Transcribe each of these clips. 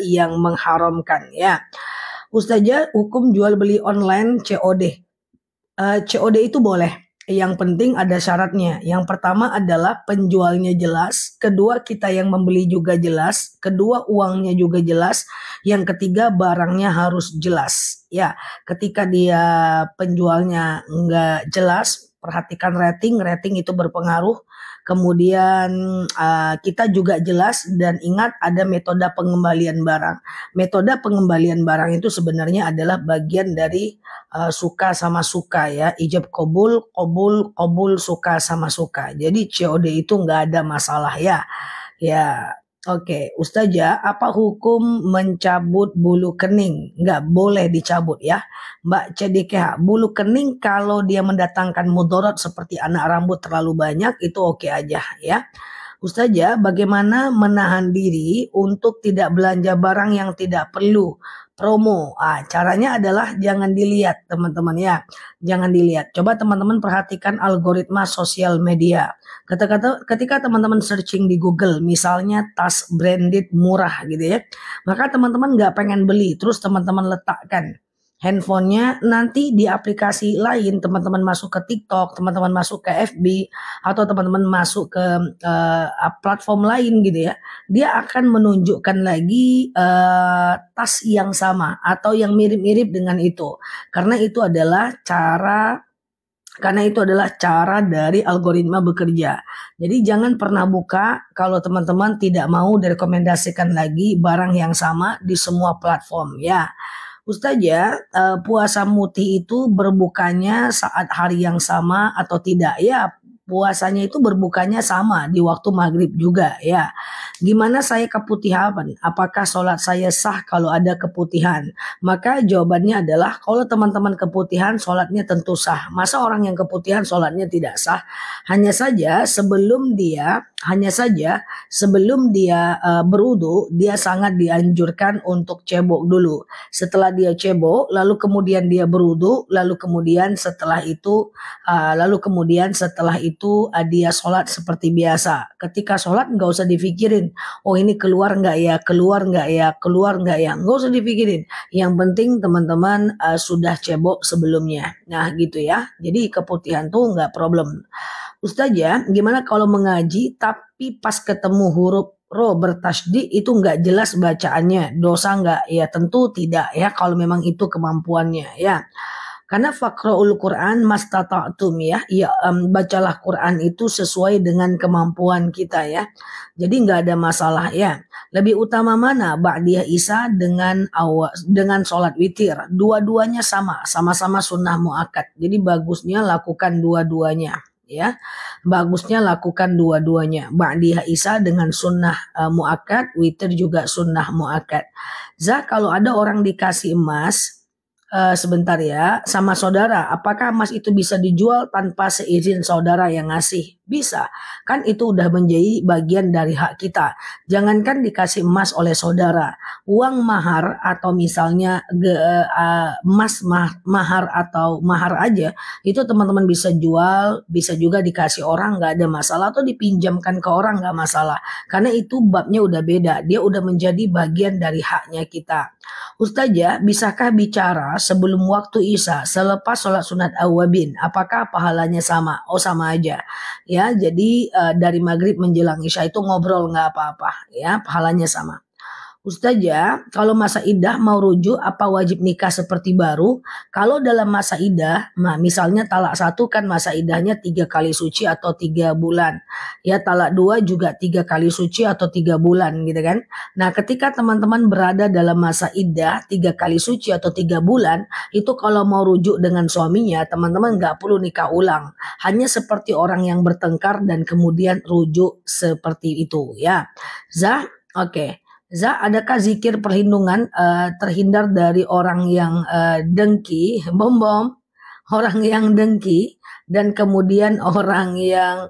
yang mengharamkan ya. Ustazah, hukum jual beli online COD. COD itu boleh. Yang penting ada syaratnya. Yang pertama adalah penjualnya jelas, kedua kita yang membeli juga jelas, kedua uangnya juga jelas, yang ketiga barangnya harus jelas. Ya, ketika dia penjualnya nggak jelas, perhatikan rating itu berpengaruh. Kemudian kita juga jelas dan ingat ada metode pengembalian barang. Metode pengembalian barang itu sebenarnya adalah bagian dari suka sama suka ya, ijab kabul, kabul suka sama suka. Jadi COD itu nggak ada masalah ya. Ya, oke. Ustazah, apa hukum mencabut bulu kening? Nggak boleh dicabut ya. Mbak CDKH, bulu kening kalau dia mendatangkan mudarat seperti anak rambut terlalu banyak itu oke aja ya. Ustazah, bagaimana menahan diri untuk tidak belanja barang yang tidak perlu? Promo. Caranya adalah jangan dilihat teman-teman ya. Jangan dilihat. Coba teman-teman perhatikan algoritma sosial media. Ketika teman-teman searching di Google, misalnya tas branded murah gitu ya, maka teman-teman nggak pengen beli, terus teman-teman letakkan handphonenya nanti di aplikasi lain, teman-teman masuk ke TikTok, teman-teman masuk ke FB, atau teman-teman masuk ke platform lain gitu ya, dia akan menunjukkan lagi tas yang sama atau yang mirip-mirip dengan itu, karena itu adalah cara dari algoritma bekerja. Jadi jangan pernah buka kalau teman-teman tidak mau direkomendasikan lagi barang yang sama di semua platform ya. Ustazah, puasa muti itu berbukanya saat hari yang sama atau tidak? Ya, puasanya itu berbukanya sama di waktu maghrib juga ya. Gimana saya keputihan? Apakah sholat saya sah kalau ada keputihan? Maka jawabannya adalah kalau teman-teman keputihan sholatnya tentu sah. Masa orang yang keputihan sholatnya tidak sah? Hanya saja sebelum dia berwudu, dia sangat dianjurkan untuk cebok dulu. Setelah dia cebok, lalu kemudian dia berwudu, lalu kemudian setelah itu dia sholat seperti biasa. Ketika sholat nggak usah dipikirin, oh ini keluar nggak ya, nggak usah dipikirin. Yang penting teman-teman sudah cebok sebelumnya. Nah gitu ya. Jadi keputihan tuh nggak problem. Ustazah, gimana kalau mengaji tapi pas ketemu huruf ro bertasydid itu nggak jelas bacaannya, dosa nggak? Ya tentu tidak ya kalau memang itu kemampuannya ya. Karena faqra'ul Quran mastata'tum ya, bacalah Quran itu sesuai dengan kemampuan kita ya. Jadi nggak ada masalah ya. Lebih utama mana ba'diyah Isya dengan sholat witir? Dua-duanya sama-sama sunnah muakkad. Jadi bagusnya lakukan dua-duanya ya. Bagusnya lakukan dua-duanya. Ba'diyah Isya dengan sunnah muakkad, witir juga sunnah muakkad. Kalau ada orang dikasih emas sebentar ya, sama saudara, apakah emas itu bisa dijual tanpa seizin saudara yang ngasih? Bisa, kan itu udah menjadi bagian dari hak kita. Jangankan dikasih emas oleh saudara, uang mahar atau misalnya emas mahar atau mahar aja, itu teman-teman bisa jual, bisa juga dikasih orang, nggak ada masalah, atau dipinjamkan ke orang nggak masalah. Karena itu babnya udah beda, dia udah menjadi bagian dari haknya kita. Ustazah, bisakah bicara sebelum waktu Isya selepas sholat sunat awabin? Apakah pahalanya sama? Oh sama aja. Ya, jadi dari maghrib menjelang Isya itu ngobrol nggak apa-apa. Ya, pahalanya sama. Ustazah, kalau masa idah mau rujuk apa wajib nikah seperti baru? Kalau dalam masa idah, misalnya talak 1 kan masa idahnya 3 kali suci atau 3 bulan. Ya talak 2 juga 3 kali suci atau 3 bulan gitu kan. Nah ketika teman-teman berada dalam masa idah 3 kali suci atau 3 bulan, itu kalau mau rujuk dengan suaminya, teman-teman nggak perlu nikah ulang. Hanya seperti orang yang bertengkar dan kemudian rujuk seperti itu ya. Oke. Adakah zikir perlindungan terhindar dari orang yang dengki, orang yang dengki, dan kemudian orang yang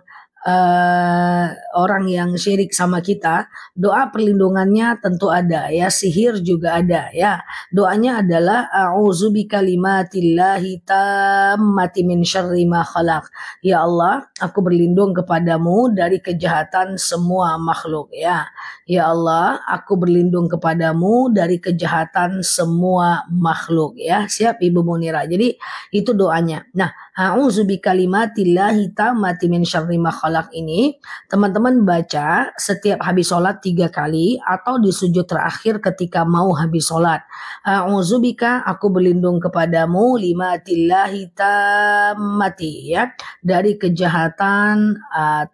orang yang syirik sama kita, doa perlindungannya tentu ada ya, sihir juga ada ya. Doanya adalah a'udzu bikalimatillahi tammati min syarri ma khalaq. Ya Allah, aku berlindung kepadamu dari kejahatan semua makhluk ya. Ya Allah, aku berlindung kepadamu dari kejahatan semua makhluk ya. Siap Ibu Munira. Jadi itu doanya. Nah, a'udzu bikalimatillahi tammati min syarri ma khalaq ini teman-teman baca setiap habis sholat 3 kali atau di sujud terakhir ketika mau habis sholat. A'udzubika, aku berlindung kepadamu limatillahi tammati ya, dari kejahatan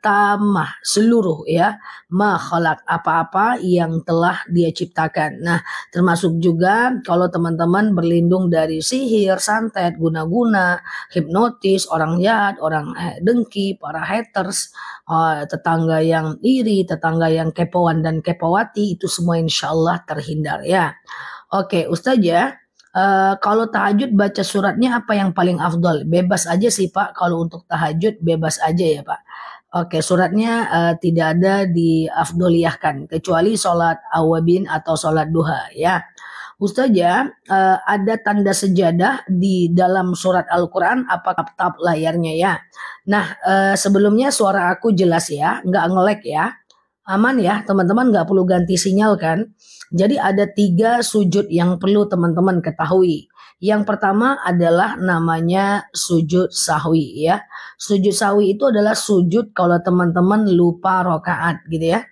tamah seluruh ya, ma khalaq, apa-apa yang telah dia ciptakan. Nah, termasuk juga kalau teman-teman berlindung dari sihir, santet, guna-guna, hipnotis, orang jahat, orang dengki, para haters, tetangga yang iri, tetangga yang kepoan dan kepowati, itu semua insya Allah terhindar ya. Oke, Ustazah, kalau tahajud baca suratnya apa yang paling afdol? Bebas aja sih Pak, kalau untuk tahajud bebas aja ya Pak. Oke, suratnya tidak ada diafdoliyahkan, kecuali sholat awabin atau sholat duha ya. Ustazah, ada tanda sejadah di dalam surat Al-Quran, apakah tab layarnya ya? Nah, sebelumnya suara aku jelas ya, nggak ngelek ya. Aman ya, teman-teman nggak perlu ganti sinyal kan? Jadi ada 3 sujud yang perlu teman-teman ketahui. Yang pertama adalah namanya sujud sahwi ya. Sujud sahwi itu adalah sujud kalau teman-teman lupa rokaat gitu ya.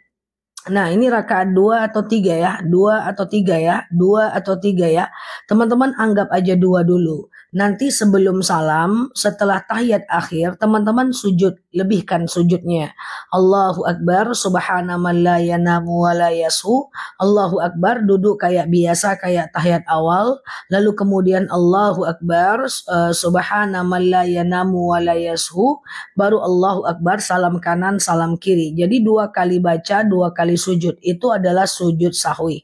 Nah, ini rakaat 2 atau 3 ya, 2 atau 3 ya, 2 atau 3 ya. Teman-teman anggap aja 2 dulu. Nanti sebelum salam, setelah tahiyat akhir, teman-teman sujud, lebihkan sujudnya. Allahu Akbar, subhana man la yanamu wa la yashu. Allahu Akbar, duduk kayak biasa, kayak tahiyat awal. Lalu kemudian Allahu Akbar, subhana man la yanamu wa la yashu. Baru Allahu Akbar, salam kanan, salam kiri. Jadi 2 kali baca, 2 kali sujud. Itu adalah sujud sahwi.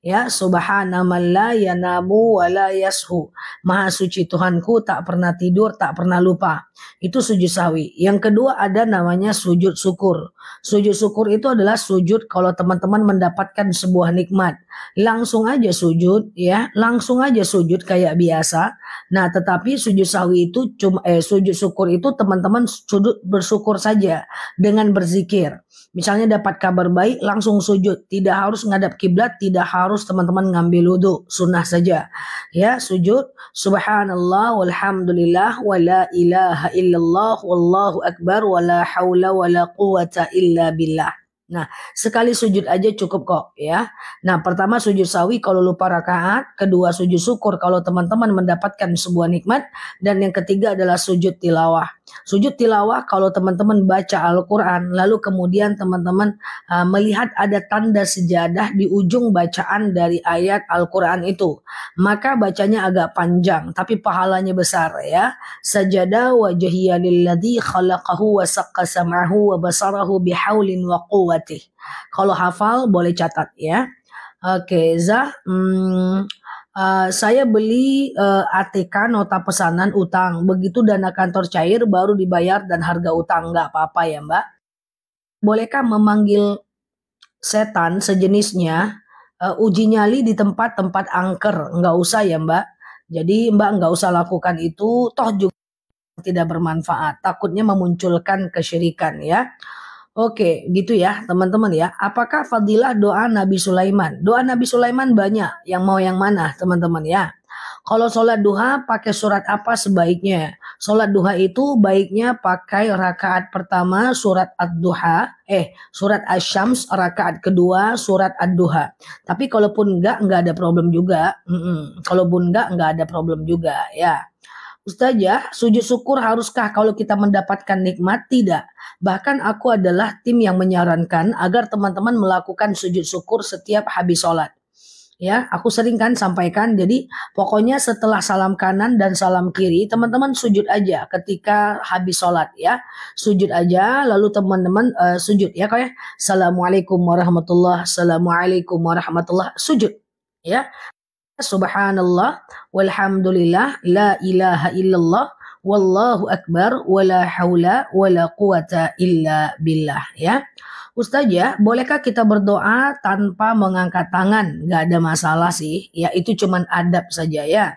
Ya, subhana man la yanamu wa la yashu. Maha suci Tuhanku, tak pernah tidur, tak pernah lupa. Itu sujud sahwi. Yang kedua ada namanya sujud syukur. Sujud syukur itu adalah sujud kalau teman-teman mendapatkan sebuah nikmat. Langsung aja sujud ya, langsung aja sujud kayak biasa. Nah, tetapi sujud sahwi itu sujud syukur itu teman-teman sujud bersyukur saja dengan berzikir. Misalnya dapat kabar baik langsung sujud, tidak harus ngadap kiblat, tidak harus teman-teman ngambil wudhu, sunnah saja. Ya, sujud subhanallah walhamdulillah wa la ilaha illallah wallahu akbar wa la haula wa la quwata illa billah. Nah, sekali sujud aja cukup kok ya. Nah, pertama sujud sawi kalau lupa rakaat, kedua sujud syukur kalau teman-teman mendapatkan sebuah nikmat, dan yang ketiga adalah sujud tilawah. Sujud tilawah kalau teman-teman baca Al-Quran, lalu kemudian teman-teman melihat ada tanda sejadah di ujung bacaan dari ayat Al-Quran itu. Maka bacanya agak panjang, tapi pahalanya besar ya. Sajadah wajhiya lilladzi khalaqahu wa saqqa sam'ahu wa basarahu bihaulin wa quwwatih. Kalau hafal boleh catat ya. Oke, Zah. Saya beli ATK nota pesanan utang. Begitu dana kantor cair baru dibayar dan harga utang. Nggak apa-apa ya Mbak. Bolehkah memanggil setan sejenisnya uji nyali di tempat-tempat angker? Nggak usah ya Mbak. Jadi Mbak nggak usah lakukan itu. Toh juga tidak bermanfaat. Takutnya memunculkan kesyirikan ya. Oke, gitu ya teman-teman ya. Apakah fadilah doa Nabi Sulaiman? Doa Nabi Sulaiman banyak. Yang mau yang mana teman-teman ya? Kalau sholat duha pakai surat apa sebaiknya? Sholat duha itu baiknya pakai rakaat pertama surat ad-duha. Surat asy-syams, rakaat kedua surat ad-duha. Tapi kalaupun enggak ada problem juga. Kalaupun enggak ada problem juga ya. Ustazah, sujud syukur haruskah kalau kita mendapatkan nikmat? Tidak. Bahkan aku adalah tim yang menyarankan agar teman-teman melakukan sujud syukur setiap habis sholat. Ya, aku sering kan sampaikan, jadi pokoknya setelah salam kanan dan salam kiri, teman-teman sujud aja ketika habis sholat ya. Sujud aja, lalu teman-teman sujud ya kok ya. Assalamualaikum warahmatullah, assalamualaikum warahmatullah, sujud ya. Subhanallah walhamdulillah la ilaha illallah Wallahu akbar wala haula wala quwata illa billah ya. Ustazah, bolehkah kita berdoa tanpa mengangkat tangan? Gak ada masalah sih, ya itu cuman adab saja ya.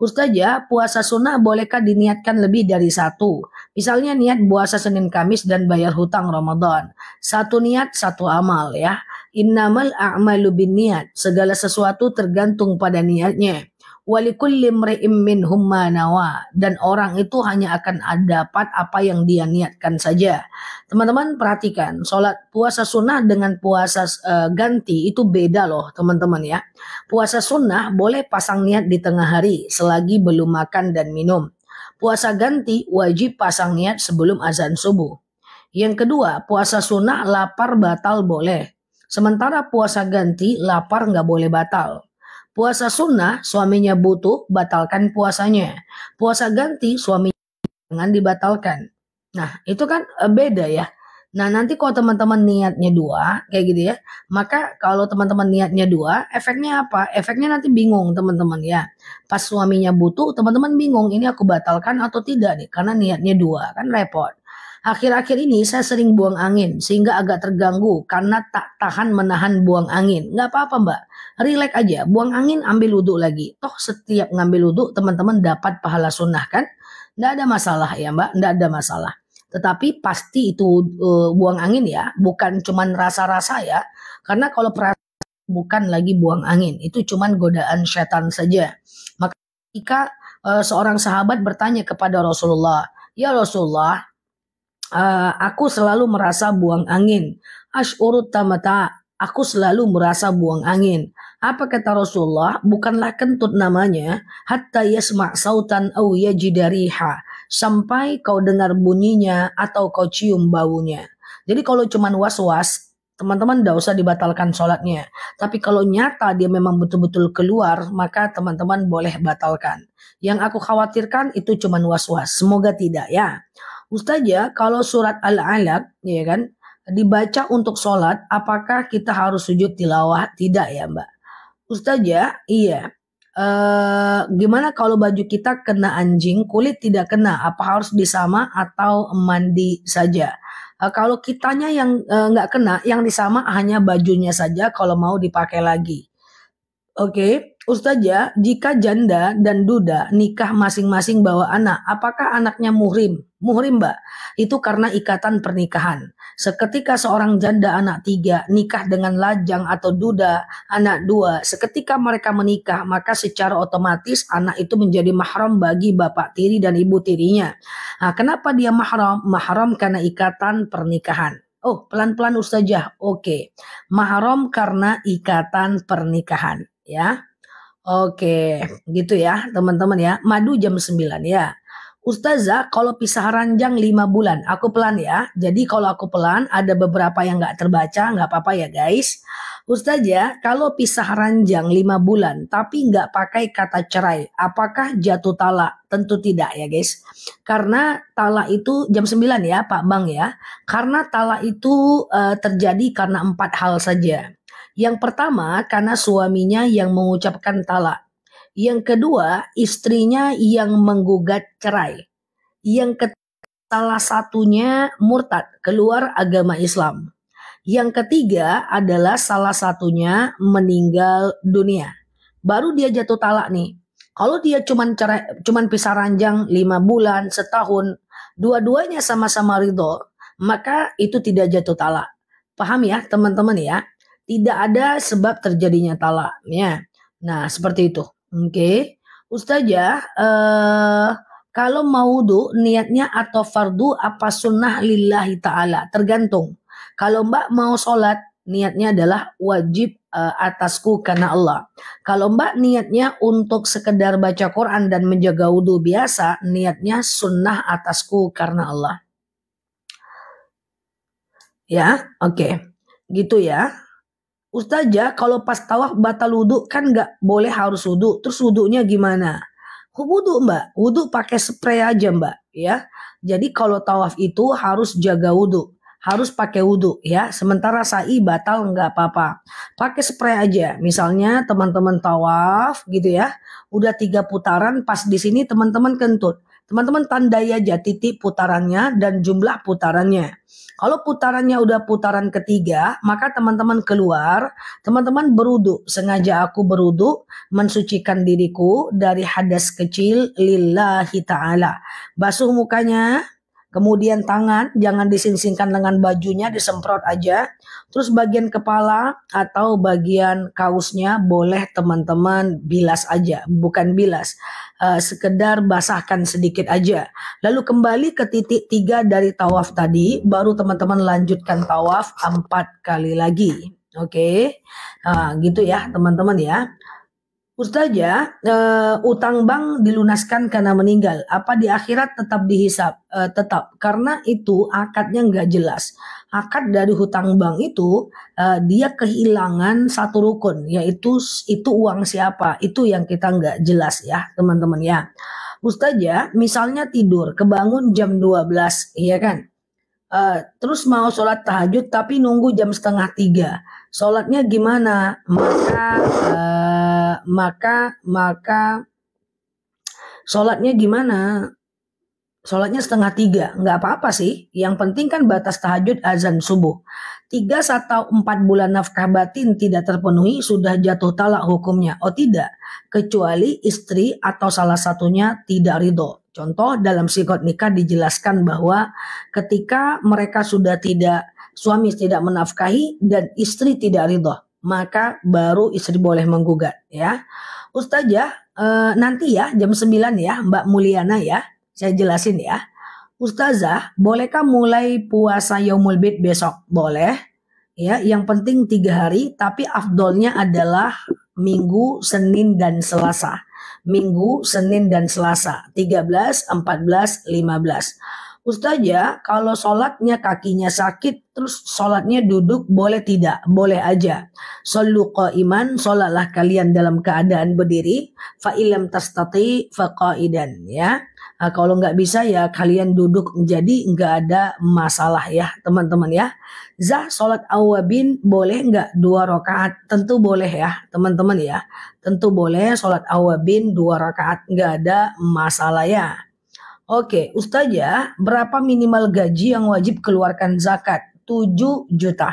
Ustazah, puasa sunnah bolehkah diniatkan lebih dari satu? Misalnya niat puasa Senin Kamis dan bayar hutang Ramadan. Satu niat, satu amal ya. Innamal a'malu binniat. Segala sesuatu tergantung pada niatnya. Walikulli imri'im minhum ma nawa. Dan orang itu hanya akan dapat apa yang dia niatkan saja. Teman-teman perhatikan, sholat puasa sunnah dengan puasa ganti itu beda loh teman-teman ya. Puasa sunnah boleh pasang niat di tengah hari selagi belum makan dan minum. Puasa ganti wajib pasang niat sebelum azan subuh. Yang kedua, puasa sunnah lapar batal boleh. Sementara puasa ganti lapar nggak boleh batal. Puasa sunnah suaminya butuh, batalkan puasanya. Puasa ganti suaminya jangan dibatalkan. Nah itu kan beda ya. Nah nanti kalau teman-teman niatnya dua kayak gitu ya, maka kalau teman-teman niatnya dua, efeknya apa? Efeknya nanti bingung teman-teman ya. Pas suaminya butuh, teman-teman bingung ini aku batalkan atau tidak nih, karena niatnya dua kan repot. Akhir-akhir ini saya sering buang angin sehingga agak terganggu karena tak tahan menahan buang angin. Nggak apa-apa mbak, relax aja, buang angin ambil wudhu lagi. Toh setiap ngambil wudhu teman-teman dapat pahala sunnah kan? Nggak ada masalah ya mbak, nggak ada masalah. Tetapi pasti itu buang angin ya, bukan cuman rasa-rasa ya. Karena kalau perasaan bukan lagi buang angin, itu cuman godaan setan saja. Maka ketika seorang sahabat bertanya kepada Rasulullah, ya Rasulullah, aku selalu merasa buang angin. Ash'urut tamata, aku selalu merasa buang angin. Apa kata Rasulullah? Bukanlah kentut namanya, hatta yasma' sautan aw yajidariha, sampai kau dengar bunyinya atau kau cium baunya. Jadi kalau cuman was-was, teman-teman tidak usah dibatalkan sholatnya. Tapi kalau nyata dia memang betul-betul keluar, maka teman-teman boleh batalkan. Yang aku khawatirkan itu cuman was-was. Semoga tidak ya. Ustazah, kalau surat Al-Alaq ya kan dibaca untuk sholat, apakah kita harus sujud tilawah? Tidak ya Mbak. Ustazah, iya. Gimana kalau baju kita kena anjing, kulit tidak kena? Apa harus disama atau mandi saja? Kalau kitanya yang nggak kena, yang disama hanya bajunya saja kalau mau dipakai lagi. Oke, Ustazah, jika janda dan duda nikah masing-masing bawa anak, apakah anaknya muhrim? Muhrim, Mbak. Itu karena ikatan pernikahan. Seketika seorang janda anak 3 nikah dengan lajang atau duda anak 2, seketika mereka menikah, maka secara otomatis anak itu menjadi mahram bagi bapak tiri dan ibu tirinya. Nah, kenapa dia mahram? Mahram karena ikatan pernikahan. Oh, pelan-pelan Ustazah. Oke. Mahram karena ikatan pernikahan. Ya, oke, gitu ya teman-teman ya. Madu jam 9 ya. Ustazah, kalau pisah ranjang 5 bulan, aku pelan ya. Jadi kalau aku pelan, ada beberapa yang nggak terbaca, nggak apa-apa ya guys. Ustazah, kalau pisah ranjang 5 bulan, tapi nggak pakai kata cerai, apakah jatuh talak? Tentu tidak ya guys. Karena talak itu jam 9 ya Pak Bang ya. Karena talak itu terjadi karena 4 hal saja. Yang pertama, karena suaminya yang mengucapkan talak. Yang kedua, istrinya yang menggugat cerai. Yang ketiga, salah satunya murtad, keluar agama Islam. Yang ketiga adalah salah satunya meninggal dunia. Baru dia jatuh talak nih. Kalau dia cuman pisah ranjang 5 bulan, setahun, dua-duanya sama-sama ridho, maka itu tidak jatuh talak. Paham ya teman-teman ya? Tidak ada sebab terjadinya talak ya. Nah, seperti itu. Oke. Ustazah, kalau mau wudu niatnya atau fardu apa sunnah lillahi ta'ala? Tergantung. Kalau Mbak mau sholat, niatnya adalah wajib atasku karena Allah. Kalau Mbak niatnya untuk sekedar baca Quran dan menjaga wudu biasa, niatnya sunnah atasku karena Allah. Ya, oke. Gitu ya. Ustazah, kalau pas tawaf batal wudhu kan nggak boleh harus wudhu. Terus wudhunya gimana? Wudhu mbak, wudhu pakai spray aja mbak ya. Jadi kalau tawaf itu harus jaga wudhu, harus pakai wudhu ya. Sementara sa'i batal nggak apa-apa. Pakai spray aja. Misalnya teman-teman tawaf gitu ya, udah 3 putaran, pas di sini teman-teman kentut. Teman-teman tandai aja titik putarannya dan jumlah putarannya. Kalau putarannya udah putaran ketiga, maka teman-teman keluar, teman-teman berudu. Sengaja aku berudu, mensucikan diriku dari hadas kecil lillahi ta'ala. Basuh mukanya, kemudian tangan, jangan disingsingkan dengan bajunya, disemprot aja. Terus bagian kepala atau bagian kausnya boleh teman-teman bilas aja, bukan bilas. Sekedar basahkan sedikit aja. Lalu kembali ke titik 3 dari tawaf tadi, baru teman-teman lanjutkan tawaf 4 kali lagi. Oke, gitu ya teman-teman ya. Ustazah, utang bank dilunaskan karena meninggal. Apa di akhirat tetap dihisap? Tetap, karena itu akadnya nggak jelas. Akad dari hutang bank itu dia kehilangan satu rukun, yaitu itu uang siapa? Itu yang kita nggak jelas ya, teman-teman ya. Ustazah, misalnya tidur, kebangun jam 12, iya kan? Terus mau sholat tahajud tapi nunggu jam setengah 3. Sholatnya gimana? Maka sholatnya gimana? Sholatnya setengah 3, nggak apa-apa sih. Yang penting kan batas tahajud azan subuh. 3 atau 4 bulan nafkah batin tidak terpenuhi, sudah jatuh talak hukumnya. Oh tidak, kecuali istri atau salah satunya tidak ridho. Contoh dalam sikot nikah dijelaskan bahwa ketika mereka sudah tidak, suami tidak menafkahi dan istri tidak ridho, maka baru istri boleh menggugat ya. Ustazah, nanti ya jam 9 ya Mbak Mulyana ya. Saya jelasin ya. Ustazah, bolehkah mulai puasa Yaumul Bid besok? Boleh. Ya, yang penting 3 hari, tapi afdolnya adalah Minggu, Senin, dan Selasa. Minggu, Senin, dan Selasa. 13, 14, 15. Ustazah, kalau sholatnya kakinya sakit, terus sholatnya duduk, boleh tidak? Boleh aja. Shollu qa'iman, sholatlah kalian dalam keadaan berdiri. Fa'ilam tastati faqaidan ya. Kalau nggak bisa ya kalian duduk, jadi nggak ada masalah ya teman-teman ya. Zah, sholat awabin boleh nggak 2 rakaat? Tentu boleh ya teman-teman ya. Tentu boleh sholat awabin 2 rakaat, nggak ada masalah ya. Oke, Ustazah, berapa minimal gaji yang wajib keluarkan zakat? 7 juta.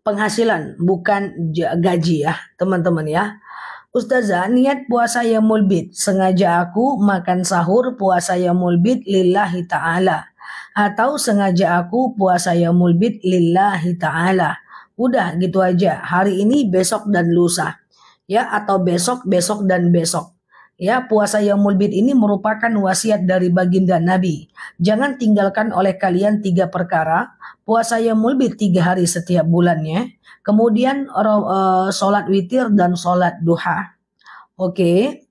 Penghasilan, bukan gaji ya teman-teman ya. Ustazah, niat puasa Yaumul Bid. Sengaja aku makan sahur puasa Yaumul Bid lillahi ta'ala. Atau sengaja aku puasa Yaumul Bid lillahi ta'ala. Udah gitu aja. Hari ini, besok, dan lusa. Ya, atau besok, besok, dan besok. Ya, puasa Yaumul Bid ini merupakan wasiat dari baginda Nabi. Jangan tinggalkan oleh kalian 3 perkara. Puasa Yaumul Bid 3 hari setiap bulannya. Kemudian sholat witir dan sholat duha. Oke.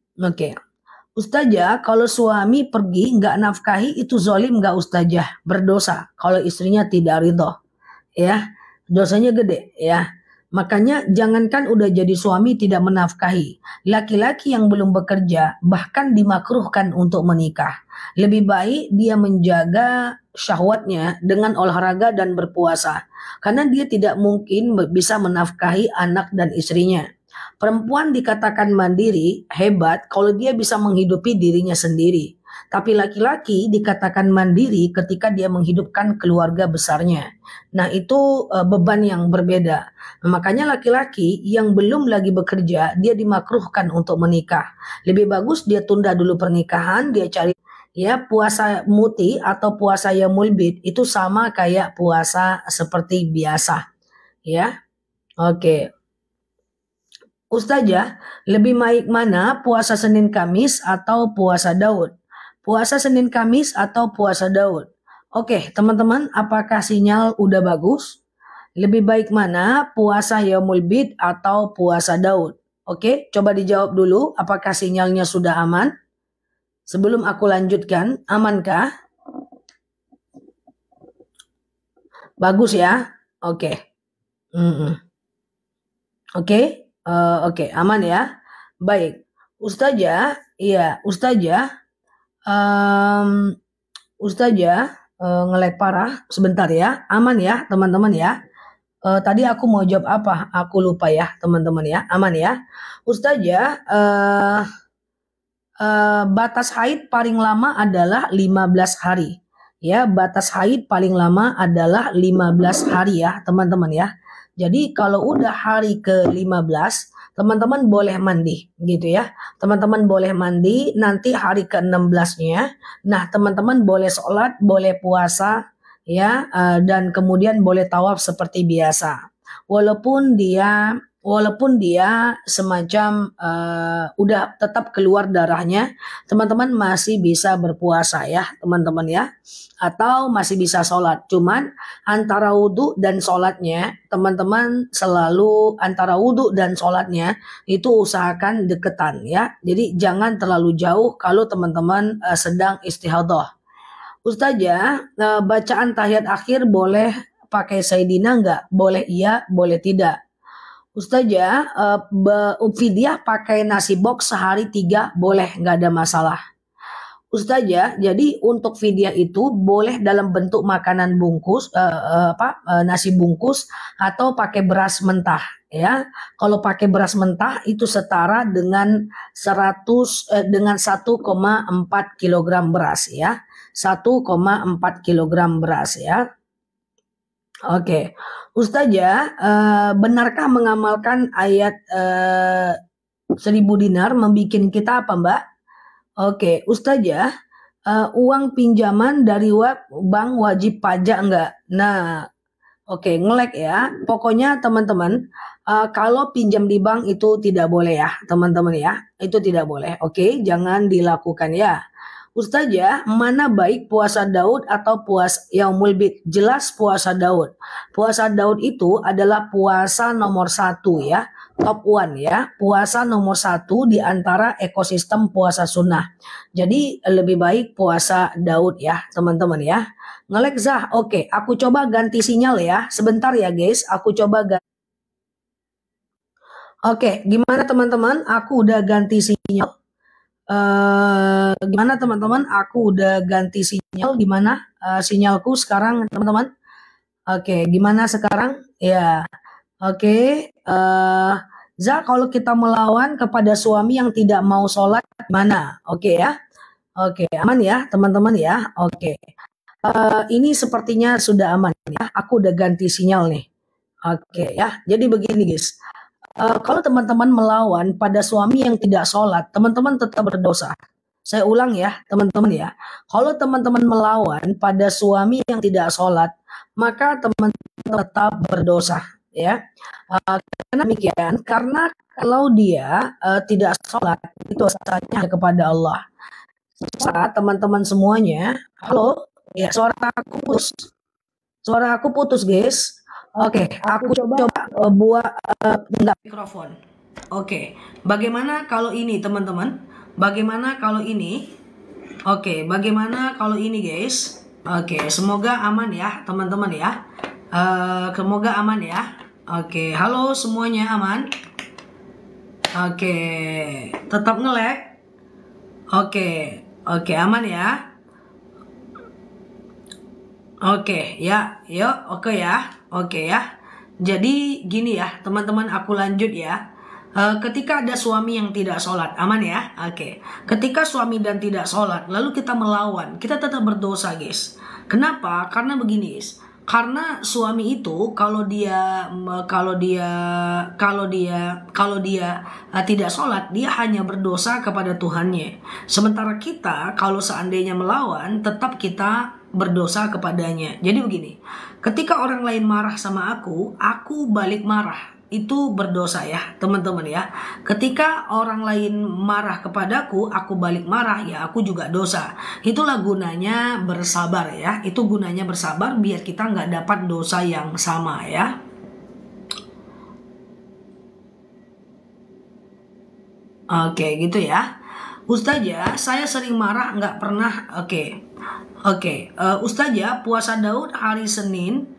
Ustazah, kalau suami pergi nggak nafkahi itu zolim nggak Ustazah? Berdosa kalau istrinya tidak ridho. Ya, dosanya gede ya. Makanya jangankan udah jadi suami tidak menafkahi. Laki-laki yang belum bekerja bahkan dimakruhkan untuk menikah. Lebih baik dia menjaga syahwatnya dengan olahraga dan berpuasa. Karena dia tidak mungkin bisa menafkahi anak dan istrinya. Perempuan dikatakan mandiri, hebat kalau dia bisa menghidupi dirinya sendiri. Tapi laki-laki dikatakan mandiri ketika dia menghidupkan keluarga besarnya. Nah itu beban yang berbeda. Makanya laki-laki yang belum lagi bekerja, dia dimakruhkan untuk menikah. Lebih bagus dia tunda dulu pernikahan, dia cari ya puasa muti atau puasa Yaumul Bid itu sama kayak puasa seperti biasa. Ya, oke. Ustazah, lebih baik mana puasa Senin Kamis atau puasa Daud? Puasa Senin Kamis atau puasa Daud? Oke, teman-teman, apakah sinyal udah bagus? Lebih baik mana puasa Yaumul Bid atau puasa Daud? Oke, coba dijawab dulu apakah sinyalnya sudah aman? Sebelum aku lanjutkan, amankah? Bagus ya? Oke. Oke, aman ya. Baik, Ustazah, iya, Ustazah nge-lag parah. Sebentar ya, aman ya teman-teman ya. Tadi aku mau jawab apa? Aku lupa ya teman-teman ya. Aman ya. Ustazah, batas haid paling lama adalah 15 hari. Ya, batas haid paling lama adalah 15 hari ya, teman-teman ya. Jadi kalau udah hari ke-15, teman-teman boleh mandi gitu ya. Teman-teman boleh mandi, nanti hari ke-16-nya, nah teman-teman boleh sholat, boleh puasa ya, dan kemudian boleh tawaf seperti biasa. Walaupun dia semacam udah tetap keluar darahnya, teman-teman masih bisa berpuasa ya, teman-teman ya, atau masih bisa sholat. Cuman antara wudhu dan sholatnya, teman-teman selalu antara wudhu dan sholatnya itu usahakan deketan ya. Jadi jangan terlalu jauh kalau teman-teman sedang istihadhah. Ustazah, bacaan tahiyat akhir boleh pakai Sayyidina nggak? Boleh iya, boleh tidak. Ustazah, fidyah pakai nasi box sehari 3 boleh, nggak ada masalah. Ustazah, jadi untuk fidyah itu boleh dalam bentuk makanan bungkus, nasi bungkus atau pakai beras mentah ya. Kalau pakai beras mentah itu setara dengan 1,4 kilogram beras ya. 1,4 kilogram beras ya. Oke, Ustazah, benarkah mengamalkan ayat 1000 dinar membikin kita apa Mbak? Oke, Ustazah, uang pinjaman dari bank wajib pajak enggak? Nah, oke, ngelek ya. Pokoknya teman-teman, kalau pinjam di bank itu tidak boleh ya, teman-teman ya. Itu tidak boleh. Oke, jangan dilakukan ya. Ustazah, mana baik puasa Daud atau puasa Yaumul Bid? Jelas puasa Daud. Puasa Daud itu adalah puasa nomor 1 ya. Top one ya. Puasa nomor 1 di antara ekosistem puasa sunnah. Jadi lebih baik puasa Daud ya, teman-teman ya. Ngelek Zah, oke, aku coba ganti sinyal ya. Sebentar ya guys, aku coba ganti. Oke, gimana teman-teman? Aku udah ganti sinyal. Gimana teman-teman? Aku udah ganti sinyal. Gimana sinyalku sekarang teman-teman? Oke, gimana sekarang? Ya, oke. Za, kalau kita melawan kepada suami yang tidak mau sholat, gimana? Oke ya. Oke, aman ya teman-teman ya. Oke. Ini sepertinya sudah aman ya. Aku udah ganti sinyal nih. Oke ya. Jadi begini guys. Kalau teman-teman melawan pada suami yang tidak sholat, teman-teman tetap berdosa. Saya ulang ya, teman-teman ya. Kalau teman-teman melawan pada suami yang tidak sholat, maka teman-teman tetap berdosa. Ya, karena demikian, karena kalau dia tidak sholat, itu dosanya kepada Allah. Saat teman-teman semuanya, halo, ya suara aku putus guys. Oke, aku coba buat enggak mikrofon. Oke, bagaimana kalau ini teman-teman? Bagaimana kalau ini? Oke, bagaimana kalau ini guys? Oke, semoga aman ya teman-teman ya. Semoga aman ya. Oke, halo semuanya aman? Oke, tetap nge-lag. Oke, aman ya. Oke, ya, yuk, oke ya. Jadi gini ya, teman-teman, aku lanjut ya. Ketika ada suami yang tidak sholat, aman ya? Oke. Ketika suami dan tidak sholat, lalu kita melawan, kita tetap berdosa, guys. Kenapa? Karena begini, guys. Karena suami itu kalau dia tidak sholat, dia hanya berdosa kepada Tuhannya. Sementara kita kalau seandainya melawan, tetap kita berdosa kepadanya. Jadi begini, ketika orang lain marah sama aku balik marah. Itu berdosa ya teman-teman ya. Ketika orang lain marah kepadaku, aku balik marah, ya aku juga dosa. Itulah gunanya bersabar ya. Itu gunanya bersabar biar kita nggak dapat dosa yang sama ya. Oke gitu ya. Ustazah, saya sering marah nggak pernah. Oke. Ustazah, puasa Daud hari Senin.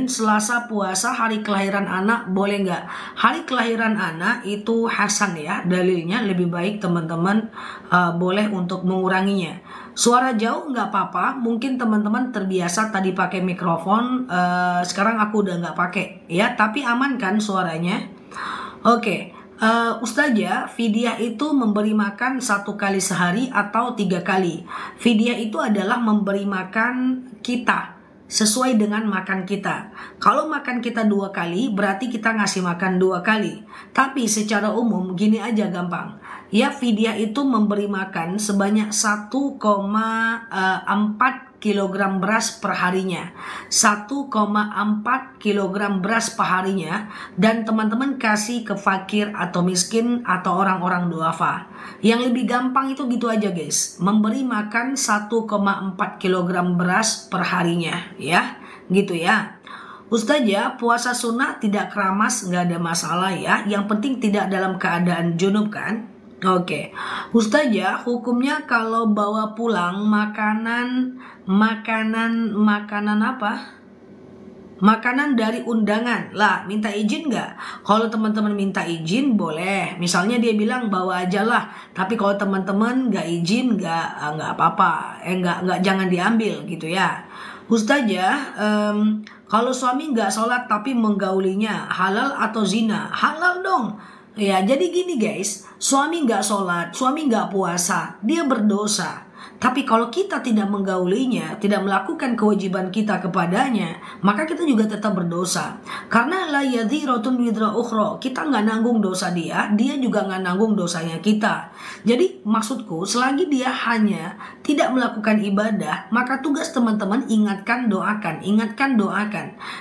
Selasa puasa hari kelahiran anak boleh nggak? Hari kelahiran anak itu Hasan ya, dalilnya lebih baik teman-teman boleh untuk menguranginya. Suara jauh nggak apa-apa, mungkin teman-teman terbiasa tadi pakai mikrofon, sekarang aku udah nggak pakai ya, tapi aman kan suaranya? Oke. Ustazah, fidyah itu memberi makan 1 kali sehari atau 3 kali. Fidyah itu adalah memberi makan kita sesuai dengan makan kita. Kalau makan kita 2 kali, berarti kita ngasih makan 2 kali. Tapi secara umum gini aja gampang. Ya, fidyah itu memberi makan sebanyak 1,4 kilogram beras per harinya. 1,4 kilogram beras per harinya, dan teman-teman kasih ke fakir atau miskin atau orang-orang duafa. Yang lebih gampang itu gitu aja guys, memberi makan 1,4 kilogram beras per harinya, ya gitu ya. Ustazah, puasa sunnah tidak keramas, nggak ada masalah ya, yang penting tidak dalam keadaan junub kan. Oke, Ustazah, hukumnya kalau bawa pulang makanan apa? Makanan dari undangan lah, minta izin nggak? Kalau teman-teman minta izin boleh. Misalnya dia bilang bawa aja lah. Tapi kalau teman-teman nggak izin nggak apa-apa. Nggak jangan diambil gitu ya. Ustazah, kalau suami nggak sholat tapi menggaulinya halal atau zina? Halal dong. Ya, jadi gini guys, suami nggak sholat, suami nggak puasa, dia berdosa. Tapi kalau kita tidak menggaulinya, tidak melakukan kewajiban kita kepadanya, maka kita juga tetap berdosa. Karena la yadhiratun widra ukhra, kita nggak nanggung dosa dia juga nggak nanggung dosanya kita. Jadi maksudku, selagi dia hanya tidak melakukan ibadah, maka tugas teman-teman ingatkan, doakan.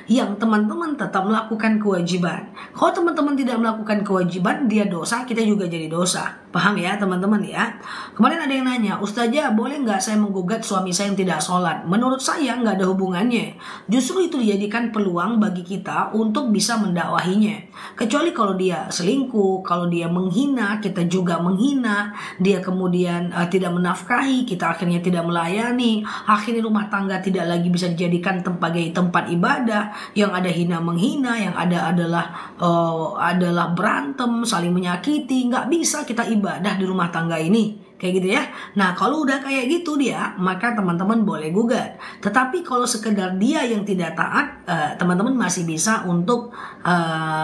Yang teman-teman tetap melakukan kewajiban. Kalau teman-teman tidak melakukan kewajiban, dia dosa, kita juga jadi dosa. Paham ya teman-teman ya? Kemarin ada yang nanya, Ustazah boleh nggak saya menggugat suami saya yang tidak sholat? Menurut saya nggak ada hubungannya. Justru itu dijadikan peluang bagi kita untuk bisa mendakwahinya. Kecuali kalau dia selingkuh, kalau dia menghina, kita juga menghina. Dia kemudian tidak menafkahi, kita akhirnya tidak melayani. Akhirnya rumah tangga tidak lagi bisa dijadikan sebagai tempat ibadah. Yang ada hina menghina, yang ada adalah berantem, saling menyakiti. Nggak bisa kita ibadah di rumah tangga ini. Kayak gitu ya. Nah, kalau udah kayak gitu dia, maka teman-teman boleh gugat. Tetapi kalau sekedar dia yang tidak taat, teman-teman masih bisa untuk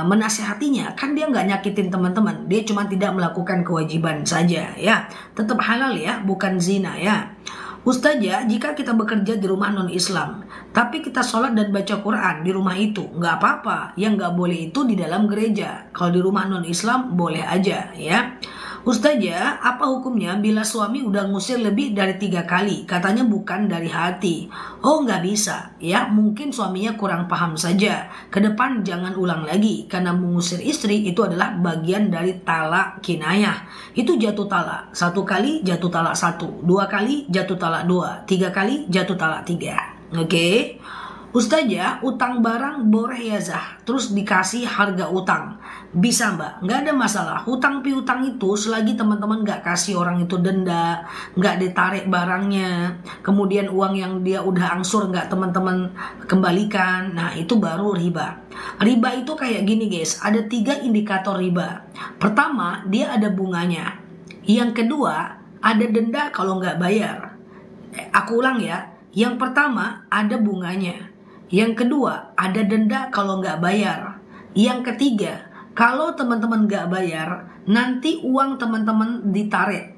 menasihatinya. Kan dia nggak nyakitin teman-teman. Dia cuma tidak melakukan kewajiban saja ya. Tetap halal ya, bukan zina ya. Ustazah, jika kita bekerja di rumah non-Islam, tapi kita sholat dan baca Quran di rumah itu, nggak apa-apa. Yang nggak boleh itu di dalam gereja. Kalau di rumah non-Islam, boleh aja ya. Ustazah, apa hukumnya bila suami udah ngusir lebih dari 3 kali? Katanya bukan dari hati. Oh, nggak bisa ya, mungkin suaminya kurang paham saja. Kedepan jangan ulang lagi, karena mengusir istri itu adalah bagian dari talak kinayah. Itu jatuh talak. 1 kali jatuh talak 1, 2 kali jatuh talak 2, 3 kali jatuh talak 3. Oke. Ustazah, utang barang boleh ya Zah, terus dikasih harga utang. Bisa mbak, nggak ada masalah. Hutang piutang itu selagi teman-teman nggak kasih orang itu denda, nggak ditarik barangnya, kemudian uang yang dia udah angsur nggak teman-teman kembalikan, nah itu baru riba. Riba itu kayak gini guys, ada 3 indikator riba. Pertama, dia ada bunganya. Yang kedua, ada denda kalau nggak bayar. Aku ulang ya, yang pertama ada bunganya. Yang kedua, ada denda kalau nggak bayar. Yang ketiga, kalau teman-teman nggak bayar, nanti uang teman-teman ditarik.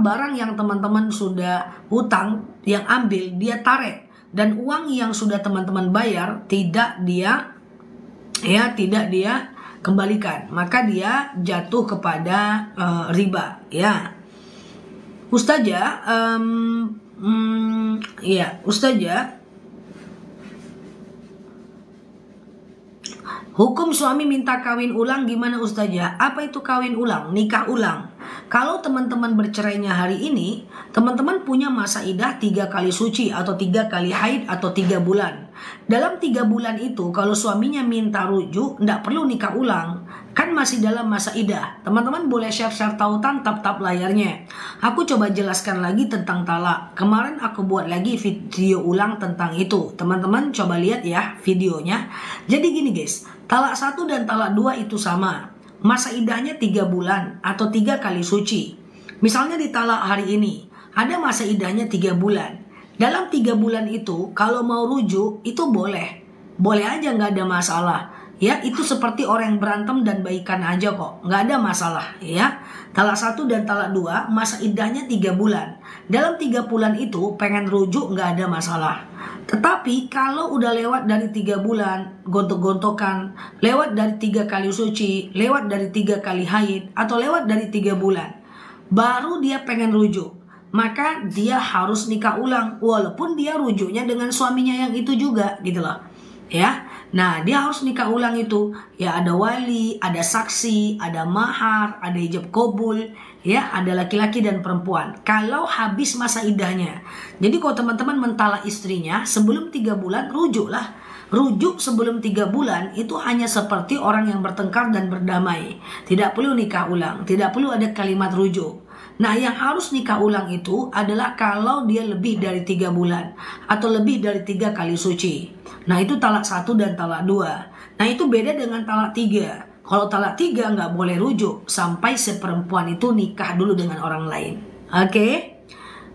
Barang yang teman-teman sudah utang, yang ambil dia tarik. Dan uang yang sudah teman-teman bayar tidak dia kembalikan. Maka dia jatuh kepada riba. Ya, Ustazah, Ustazah. Hukum suami minta kawin ulang gimana Ustazah? Apa itu kawin ulang? Nikah ulang. Kalau teman-teman bercerainya hari ini, teman-teman punya masa idah 3 kali suci atau 3 kali haid atau 3 bulan. Dalam 3 bulan itu, kalau suaminya minta rujuk, nggak perlu nikah ulang. Kan masih dalam masa idah. Teman-teman boleh share-share tautan tap-tap layarnya. Aku coba jelaskan lagi tentang talak. Kemarin aku buat lagi video ulang tentang itu. Teman-teman coba lihat ya videonya. Jadi gini guys, talak 1 dan talak 2 itu sama. Masa idahnya 3 bulan atau 3 kali suci. Misalnya di talak hari ini, ada masa idahnya 3 bulan. Dalam 3 bulan itu, kalau mau rujuk, itu boleh. Boleh aja, nggak ada masalah. ya itu seperti orang yang berantem dan baikan aja kok, nggak ada masalah ya. Talak 1 dan talak 2 masa iddahnya 3 bulan. Dalam 3 bulan itu pengen rujuk nggak ada masalah. Tetapi kalau udah lewat dari 3 bulan, gontok-gontokan, lewat dari 3 kali suci, lewat dari 3 kali haid, atau lewat dari 3 bulan, baru dia pengen rujuk, maka dia harus nikah ulang walaupun dia rujuknya dengan suaminya yang itu juga gitu loh ya. Nah dia harus nikah ulang itu ya, ada wali, ada saksi, ada mahar, ada ijab kabul ya, ada laki-laki dan perempuan kalau habis masa iddahnya. Jadi kalau teman-teman mentalak istrinya sebelum 3 bulan, rujuklah. Rujuk sebelum 3 bulan itu hanya seperti orang yang bertengkar dan berdamai, tidak perlu nikah ulang, tidak perlu ada kalimat rujuk. Nah yang harus nikah ulang itu adalah kalau dia lebih dari 3 bulan atau lebih dari 3 kali suci. Nah itu talak 1 dan talak 2. Nah itu beda dengan talak 3. Kalau talak 3 nggak boleh rujuk sampai si perempuan itu nikah dulu dengan orang lain. Oke?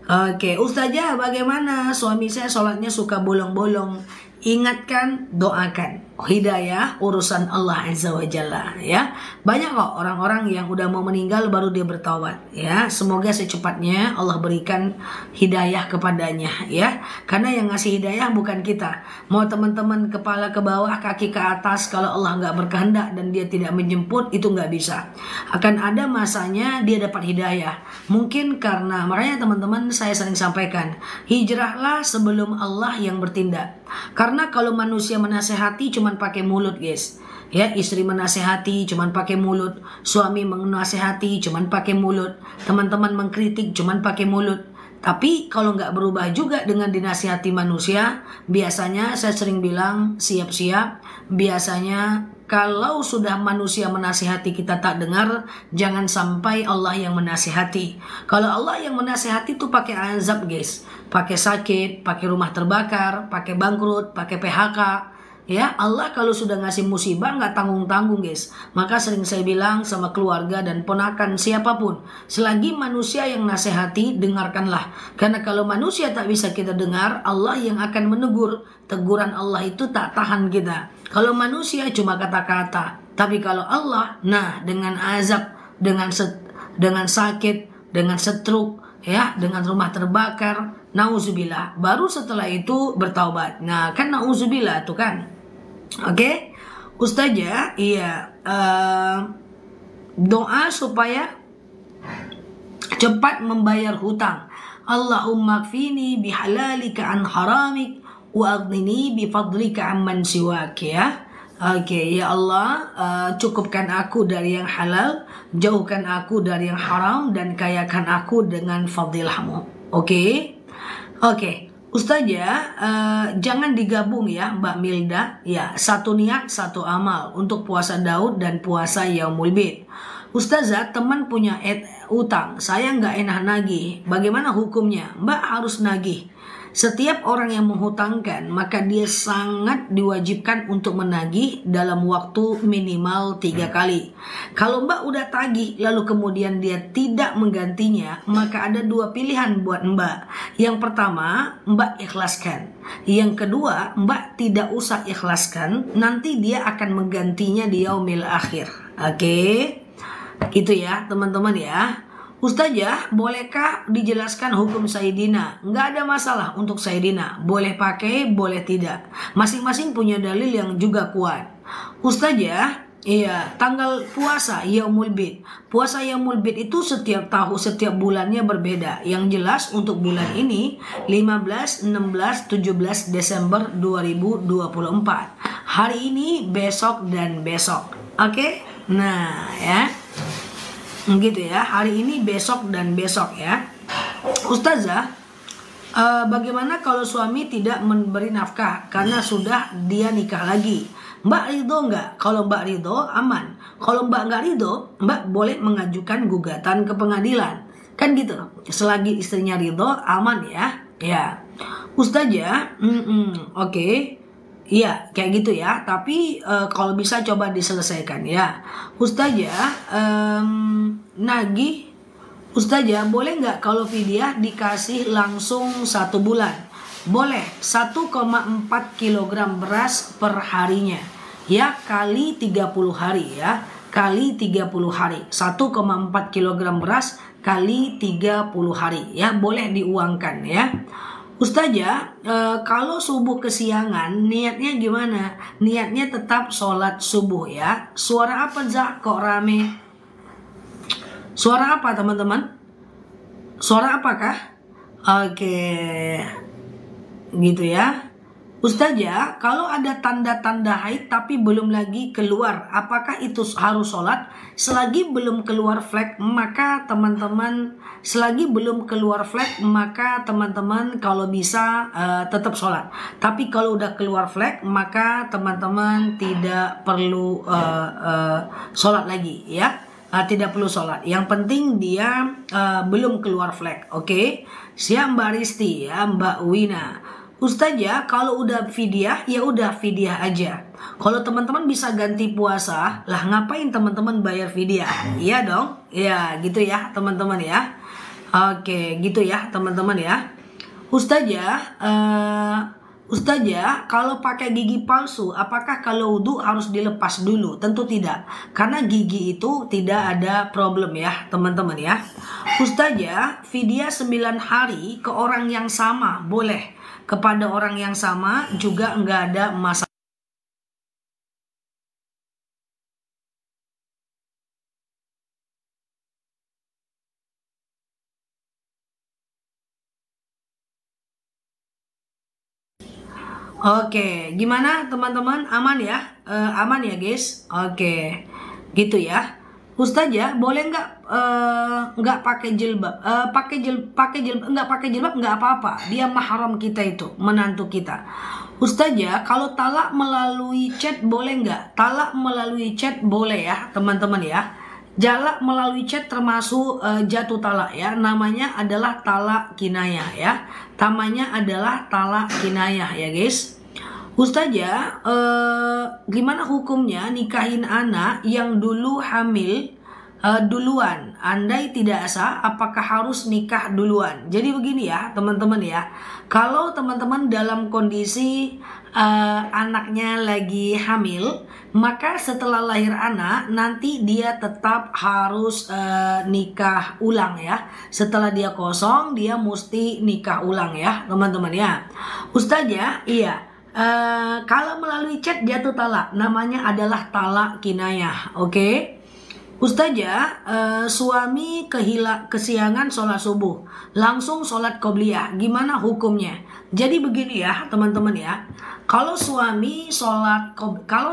Oke, Ustazah bagaimana suami saya sholatnya suka bolong-bolong? Ingatkan, doakan. Hidayah urusan Allah Azza wa Jalla ya. Banyak kok orang-orang yang udah mau meninggal baru dia bertaubat ya. Semoga secepatnya Allah berikan hidayah kepadanya ya. Karena yang ngasih hidayah bukan kita. Mau teman-teman kepala ke bawah, kaki ke atas, kalau Allah nggak berkehendak dan dia tidak menjemput, itu nggak bisa. Akan ada masanya dia dapat hidayah. Mungkin karena, makanya teman-teman saya sering sampaikan, hijrahlah sebelum Allah yang bertindak. Karena kalau manusia menasehati cuman pakai mulut guys ya, istri menasehati cuman pakai mulut, suami menasehati cuman pakai mulut, teman-teman mengkritik cuman pakai mulut. Tapi kalau nggak berubah juga dengan dinasihati manusia, biasanya saya sering bilang siap-siap. Biasanya kalau sudah manusia menasihati kita tak dengar, jangan sampai Allah yang menasihati. Kalau Allah yang menasihati tuh pakai azab guys, pakai sakit, pakai rumah terbakar, pakai bangkrut, pakai PHK. Ya Allah kalau sudah ngasih musibah nggak tanggung-tanggung guys. Maka sering saya bilang sama keluarga dan ponakan siapapun, selagi manusia yang nasihati, dengarkanlah. Karena kalau manusia tak bisa kita dengar, Allah yang akan menegur. Teguran Allah itu tak tahan kita. Kalau manusia cuma kata-kata, tapi kalau Allah, nah dengan azab, dengan sakit, dengan stroke, ya, dengan rumah terbakar, nauzubillah. Baru setelah itu bertaubat. Nah kan nauzubillah tuh kan. Oke, Ustazah, iya, doa supaya cepat membayar hutang. Allahumma kfini bihalalika an haramik wa aghnini bifadlika amman siwak ya. Oke, ya Allah, cukupkan aku dari yang halal, jauhkan aku dari yang haram, dan kayakan aku dengan fadilahmu. Oke. Ustazah, jangan digabung ya Mbak Milda. Ya, satu niat, satu amal untuk puasa Daud dan puasa Yaumul Bid. Ustazah, teman punya utang, saya nggak enak nagih. Bagaimana hukumnya? Mbak harus nagih. Setiap orang yang menghutangkan, maka dia sangat diwajibkan untuk menagih dalam waktu minimal 3 kali. Kalau Mbak udah tagih, lalu kemudian dia tidak menggantinya, maka ada 2 pilihan buat Mbak. Yang pertama, Mbak ikhlaskan. Yang kedua, Mbak tidak usah ikhlaskan, nanti dia akan menggantinya di yaumil akhir. Oke? Gitu ya teman-teman ya. Ustazah, bolehkah dijelaskan hukum Sayyidina? Nggak ada masalah untuk Sayyidina. Boleh pakai, boleh tidak. Masing-masing punya dalil yang juga kuat. Ustazah, iya, tanggal puasa Yaumul Bid. Puasa Yaumul Bid itu setiap tahun, setiap bulannya berbeda. Yang jelas untuk bulan ini 15, 16, 17 Desember 2024. Hari ini, besok, dan besok. Oke? Nah, ya. Gitu ya, hari ini, besok, dan besok ya. Ustazah, bagaimana kalau suami tidak memberi nafkah karena sudah dia nikah lagi? Mbak ridho nggak? Kalau Mbak ridho, aman. Kalau Mbak nggak ridho, Mbak boleh mengajukan gugatan ke pengadilan. Kan gitu. Selagi istrinya ridho, aman ya. Ya, Ustazah, oke. Iya, kayak gitu ya. Tapi kalau bisa coba diselesaikan ya. Ustazah, nagih. Ustazah, boleh nggak kalau fidyah dikasih langsung 1 bulan? Boleh, 1,4 kg beras per harinya. ya kali 30 hari ya. Kali 30 hari. 1,4 kg beras kali 30 hari ya. Boleh diuangkan ya. Ustazah, kalau subuh kesiangan niatnya gimana? Niatnya tetap sholat subuh ya. Suara apa Zak? Kok rame? Suara apa teman-teman? Suara apakah? Oke, gitu ya. Ustazah, kalau ada tanda-tanda haid tapi belum lagi keluar, apakah itu harus sholat? Selagi belum keluar flek, maka teman-teman kalau bisa tetap sholat. Tapi kalau udah keluar flek, maka teman-teman tidak perlu sholat lagi ya. Tidak perlu sholat. Yang penting dia belum keluar flek. Oke? Siap Mbak Risti ya, Mbak Wina. Ustazah, kalau udah fidyah, ya udah fidyah aja. Kalau teman-teman bisa ganti puasa, lah ngapain teman-teman bayar fidyah? Iya dong? Ya, gitu ya teman-teman ya. Oke, gitu ya teman-teman ya. Ustazah, kalau pakai gigi palsu, apakah kalau wudhu harus dilepas dulu? Tentu tidak, karena gigi itu tidak ada problem ya teman-teman ya. Ustazah, fidyah 9 hari ke orang yang sama boleh. Kepada orang yang sama juga nggak ada masalah. Oke, gimana teman-teman? Aman ya? Aman ya guys? Oke, gitu ya. Ustazah, boleh nggak pakai jilbab? Nggak pakai jilbab nggak apa-apa. Dia mahram kita itu, menantu kita. Ustazah, kalau talak melalui chat boleh nggak? Talak melalui chat boleh ya, teman-teman ya. Jalak melalui chat termasuk jatuh talak ya. Namanya adalah talak kinayah ya. Namanya adalah talak kinayah ya guys. Ustazah, gimana hukumnya nikahin anak yang dulu hamil duluan? Andai tidak sah, apakah harus nikah duluan? Jadi begini ya teman-teman ya. Kalau teman-teman dalam kondisi anaknya lagi hamil, maka setelah lahir anak nanti dia tetap harus nikah ulang ya. Setelah dia kosong, dia mesti nikah ulang ya teman-teman ya. Ustazah, iya. Kalau melalui chat jatuh talak, namanya adalah talak kinayah. Oke? Ustazah, suami kesiangan sholat subuh, langsung sholat qobliyah, gimana hukumnya? Jadi begini ya teman-teman ya. Kalau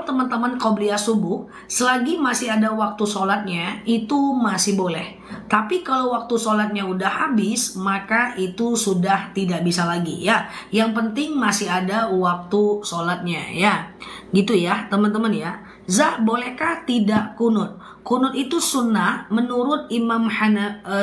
teman-teman qobliyah subuh, selagi masih ada waktu sholatnya, itu masih boleh. Tapi kalau waktu sholatnya udah habis, maka itu sudah tidak bisa lagi ya. Yang penting masih ada waktu sholatnya ya. Gitu ya teman-teman ya. Bolehkah tidak kunut? Kunut itu sunnah menurut Imam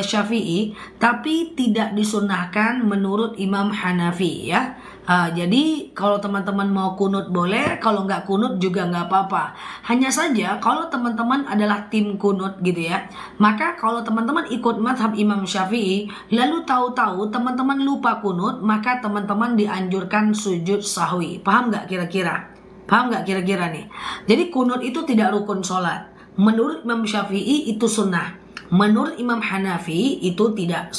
Syafi'i, tapi tidak disunnahkan menurut Imam Hanafi ya. Jadi kalau teman-teman mau kunut boleh, kalau nggak kunut juga nggak apa-apa. Hanya saja kalau teman-teman adalah tim kunut gitu ya, maka kalau teman-teman ikut mazhab Imam Syafi'i, lalu tahu-tahu teman-teman lupa kunut, maka teman-teman dianjurkan sujud sahwi. Paham nggak kira-kira? Paham nggak kira-kira nih? Jadi kunut itu tidak rukun sholat. Menurut Imam Syafi'i itu sunnah. Menurut Imam Hanafi itu tidak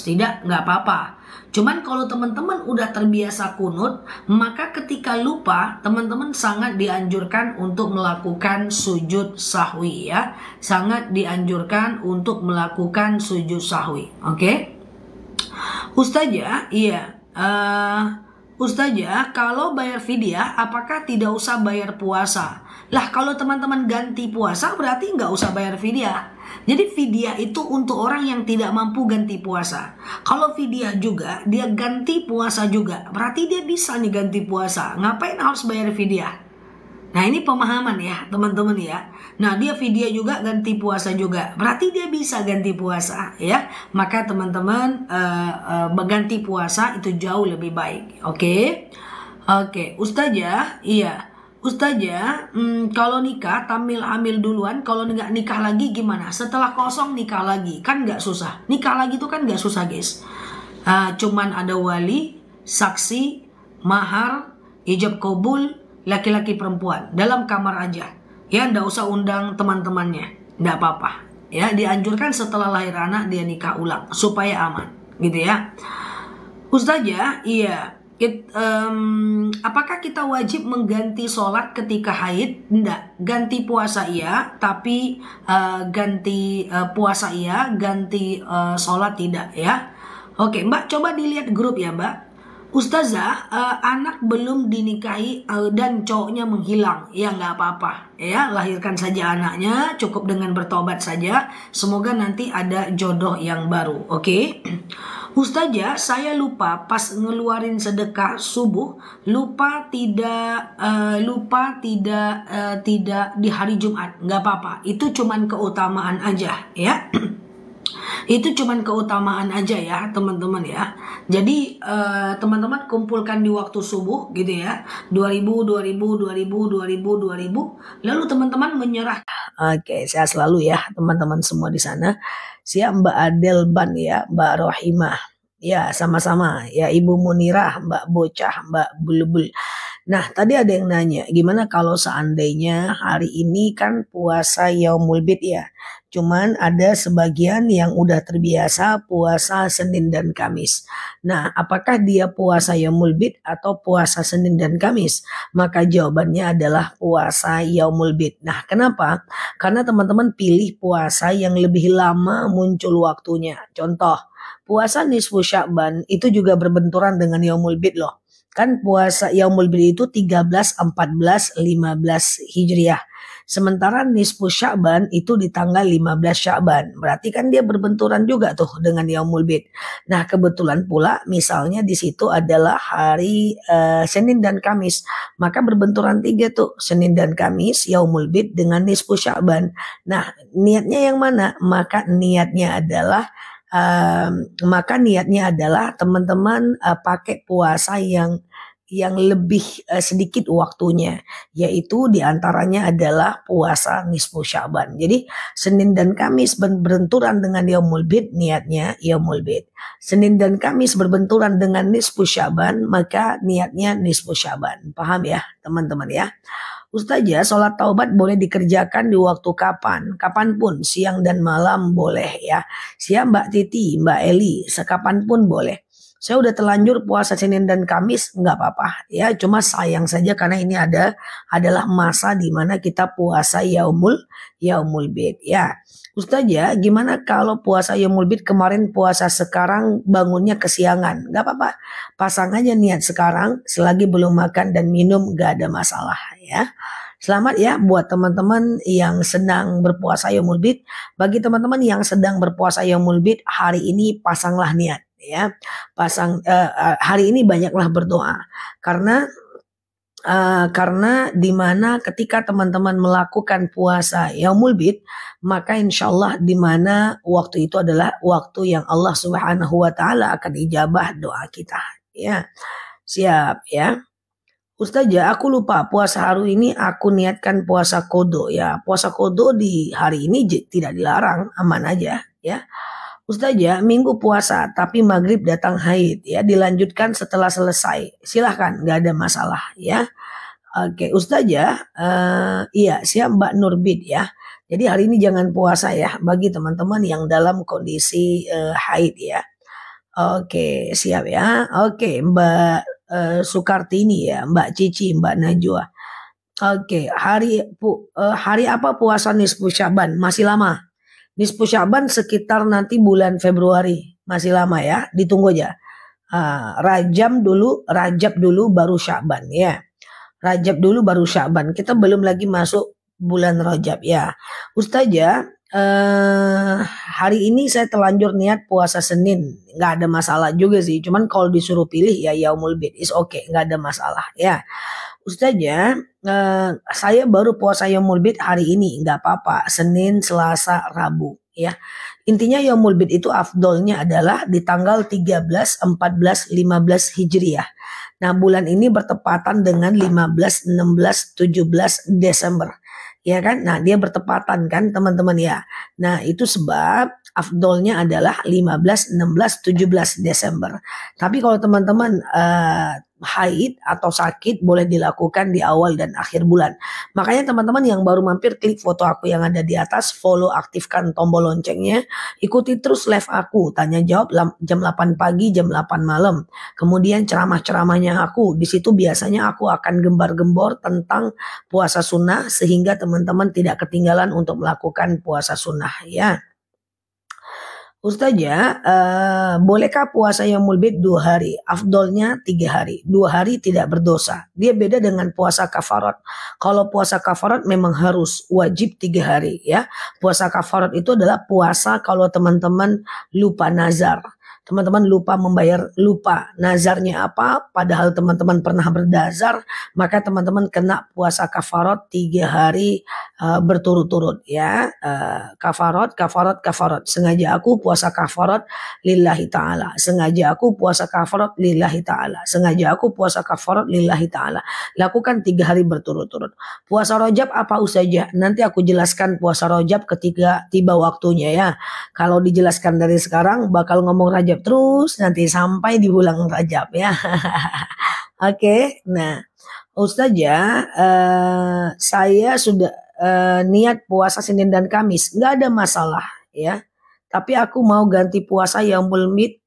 nggak apa-apa. Cuman kalau teman-teman udah terbiasa kunut, maka ketika lupa, teman-teman sangat dianjurkan untuk melakukan sujud sahwi ya. Sangat dianjurkan untuk melakukan sujud sahwi. Oke? Ustazah, iya. Ustazah, kalau bayar fidyah, apakah tidak usah bayar puasa? Lah kalau teman-teman ganti puasa berarti nggak usah bayar fidyah. Jadi fidyah itu untuk orang yang tidak mampu ganti puasa. Kalau fidyah juga, dia ganti puasa juga. Berarti dia bisa nih ganti puasa. Ngapain harus bayar fidyah? Nah ini pemahaman ya teman-teman ya. Nah dia fidyah juga ganti puasa juga. Berarti dia bisa ganti puasa ya. Maka teman-teman berganti puasa itu jauh lebih baik. Oke. Ustazah, iya. Ustazah, kalau nikah tamil hamil duluan, kalau nggak nikah lagi gimana? Setelah kosong nikah lagi, kan nggak susah. Nikah lagi itu kan nggak susah guys. Cuman ada wali, saksi, mahar, ijab kabul, laki-laki perempuan dalam kamar aja. Ya ndak usah undang teman-temannya, ndak apa-apa. Ya dianjurkan setelah lahir anak dia nikah ulang supaya aman, gitu ya. Ustazah, iya. Apakah kita wajib mengganti sholat ketika haid? Enggak. Ganti puasa iya, tapi ganti puasa iya, ganti sholat tidak ya. Oke, Mbak, coba dilihat grup ya, Mbak. Ustazah, anak belum dinikahi dan cowoknya menghilang, ya nggak apa-apa, ya lahirkan saja anaknya, cukup dengan bertobat saja. Semoga nanti ada jodoh yang baru, oke? Ustazah, saya lupa pas ngeluarin sedekah subuh, lupa tidak di hari Jumat, nggak apa-apa. Itu cuman keutamaan aja, ya. Itu cuman keutamaan aja ya teman-teman ya. Jadi teman-teman kumpulkan di waktu subuh gitu ya. 2000, lalu teman-teman menyerah. Oke, sehat selalu ya teman-teman semua di sana. Siap Mbak Adelban ya, Mbak Rohimah. Ya, sama-sama ya Ibu Munirah, Mbak Bocah, Mbak Bulbul. Nah, tadi ada yang nanya, gimana kalau seandainya hari ini kan puasa Yaumul Bid ya. Cuman ada sebagian yang udah terbiasa puasa Senin dan Kamis. Nah, apakah dia puasa Yaumul Bid atau puasa Senin dan Kamis? Maka jawabannya adalah puasa Yaumul Bid. Nah, kenapa? Karena teman-teman pilih puasa yang lebih lama muncul waktunya. Contoh, puasa nisfu Sya'ban itu juga berbenturan dengan Yaumul Bid loh. Kan puasa Yaumul Bid itu 13, 14, 15 Hijriah. Sementara nisfu Sya'ban itu di tanggal 15 Sya'ban. Berarti kan dia berbenturan juga tuh dengan Yaumul Bid. Nah, kebetulan pula misalnya di situ adalah hari Senin dan Kamis. Maka berbenturan tiga tuh, Senin dan Kamis, Yaumul Bid dengan nisfu Sya'ban. Nah, niatnya yang mana? Maka niatnya adalah teman-teman pakai puasa yang lebih sedikit waktunya, yaitu diantaranya adalah puasa nisfu Sya'ban. Jadi Senin dan Kamis berbenturan dengan Yaumul Bid, niatnya Yaumul Bid. Senin dan Kamis berbenturan dengan nisfu Sya'ban, maka niatnya nisfu Sya'ban. Paham ya teman-teman ya? Ustazah, sholat taubat boleh dikerjakan di waktu kapan? Kapanpun, siang dan malam boleh ya. Siap Mbak Titi, Mbak Eli, sekapanpun boleh. Saya udah terlanjur puasa Senin dan Kamis, nggak apa-apa ya. Cuma sayang saja karena ini adalah masa di mana kita puasa Yaumul Bid ya. Ustazah, gimana kalau puasa Yaumul Bid kemarin puasa sekarang bangunnya kesiangan? Nggak apa-apa. Pasang aja niat sekarang selagi belum makan dan minum nggak ada masalah ya. Selamat ya buat teman-teman yang sedang berpuasa Yaumul Bid. Bagi teman-teman yang sedang berpuasa Yaumul Bid, hari ini pasanglah niat ya. Hari ini banyaklah berdoa karena dimana ketika teman-teman melakukan puasa Yaumul Bid, maka insya Allah dimana waktu itu adalah waktu yang Allah Subhanahu Wa Taala akan ijabah doa kita. Ya, siap ya. Ustazah, aku lupa puasa hari ini aku niatkan puasa kodo ya. Puasa kodo di hari ini tidak dilarang, aman aja ya. Ustazah, minggu puasa tapi maghrib datang haid ya, dilanjutkan setelah selesai. Silahkan, nggak ada masalah ya. Oke, Ustazah, iya siap Mbak Nurbid ya. Jadi hari ini jangan puasa ya bagi teman-teman yang dalam kondisi haid ya. Oke, siap ya. Oke, Mbak Sukartini ya, Mbak Cici, Mbak Najwa. Oke, hari apa puasa nisfu Sya'ban? Masih lama. Nisfu Sya'ban sekitar nanti bulan Februari. Masih lama ya, ditunggu aja. Rajab dulu baru Sya'ban ya. Rajab dulu baru Sya'ban. Kita belum lagi masuk bulan Rajab ya. Ustazah, hari ini saya terlanjur niat puasa Senin, nggak ada masalah juga sih. Cuman kalau disuruh pilih ya Yaumul Bid, is oke, nggak ada masalah ya. Ustazah, saya baru puasa Yaumul Bid hari ini, nggak apa-apa. Senin, Selasa, Rabu ya. Intinya Yaumul Bid itu afdolnya adalah di tanggal 13, 14, 15 Hijriah. Nah, bulan ini bertepatan dengan 15, 16, 17 Desember. Ya kan? Nah, dia bertepatan kan teman-teman ya. Nah, itu sebab afdolnya adalah 15, 16, 17 Desember. Tapi kalau teman-teman haid atau sakit boleh dilakukan di awal dan akhir bulan. Makanya teman-teman yang baru mampir, klik foto aku yang ada di atas, follow, aktifkan tombol loncengnya, ikuti terus live aku, tanya jawab jam 8 pagi, jam 8 malam. Kemudian ceramah-ceramahnya aku, di situ biasanya aku akan gembar-gembor tentang puasa sunnah sehingga teman-teman tidak ketinggalan untuk melakukan puasa sunnah ya. Ustazah, bolehkah puasa yaumul bid 2 hari? Afdolnya 3 hari. 2 hari tidak berdosa. Dia beda dengan puasa kafarat. Kalau puasa kafarat memang harus wajib 3 hari ya. Puasa kafarat itu adalah puasa kalau teman-teman lupa nazar. Teman-teman lupa nazarnya apa, padahal teman-teman pernah bernazar, maka teman-teman kena puasa kafarat 3 hari berturut-turut ya. Kafarat. Sengaja aku puasa kafarat lillahi ta'ala. Sengaja aku puasa kafarat lillahi ta'ala. Sengaja aku puasa kafarat lillahi ta'ala. Lakukan 3 hari berturut-turut. Puasa Rajab apa saja? Nanti aku jelaskan puasa Rajab ketika tiba waktunya ya. Kalau dijelaskan dari sekarang bakal ngomong Rajab terus nanti sampai di bulan Rajab ya. Oke, nah Ustazah, saya sudah niat puasa Senin dan Kamis, nggak ada masalah ya. Tapi aku mau ganti puasa yaumul bid.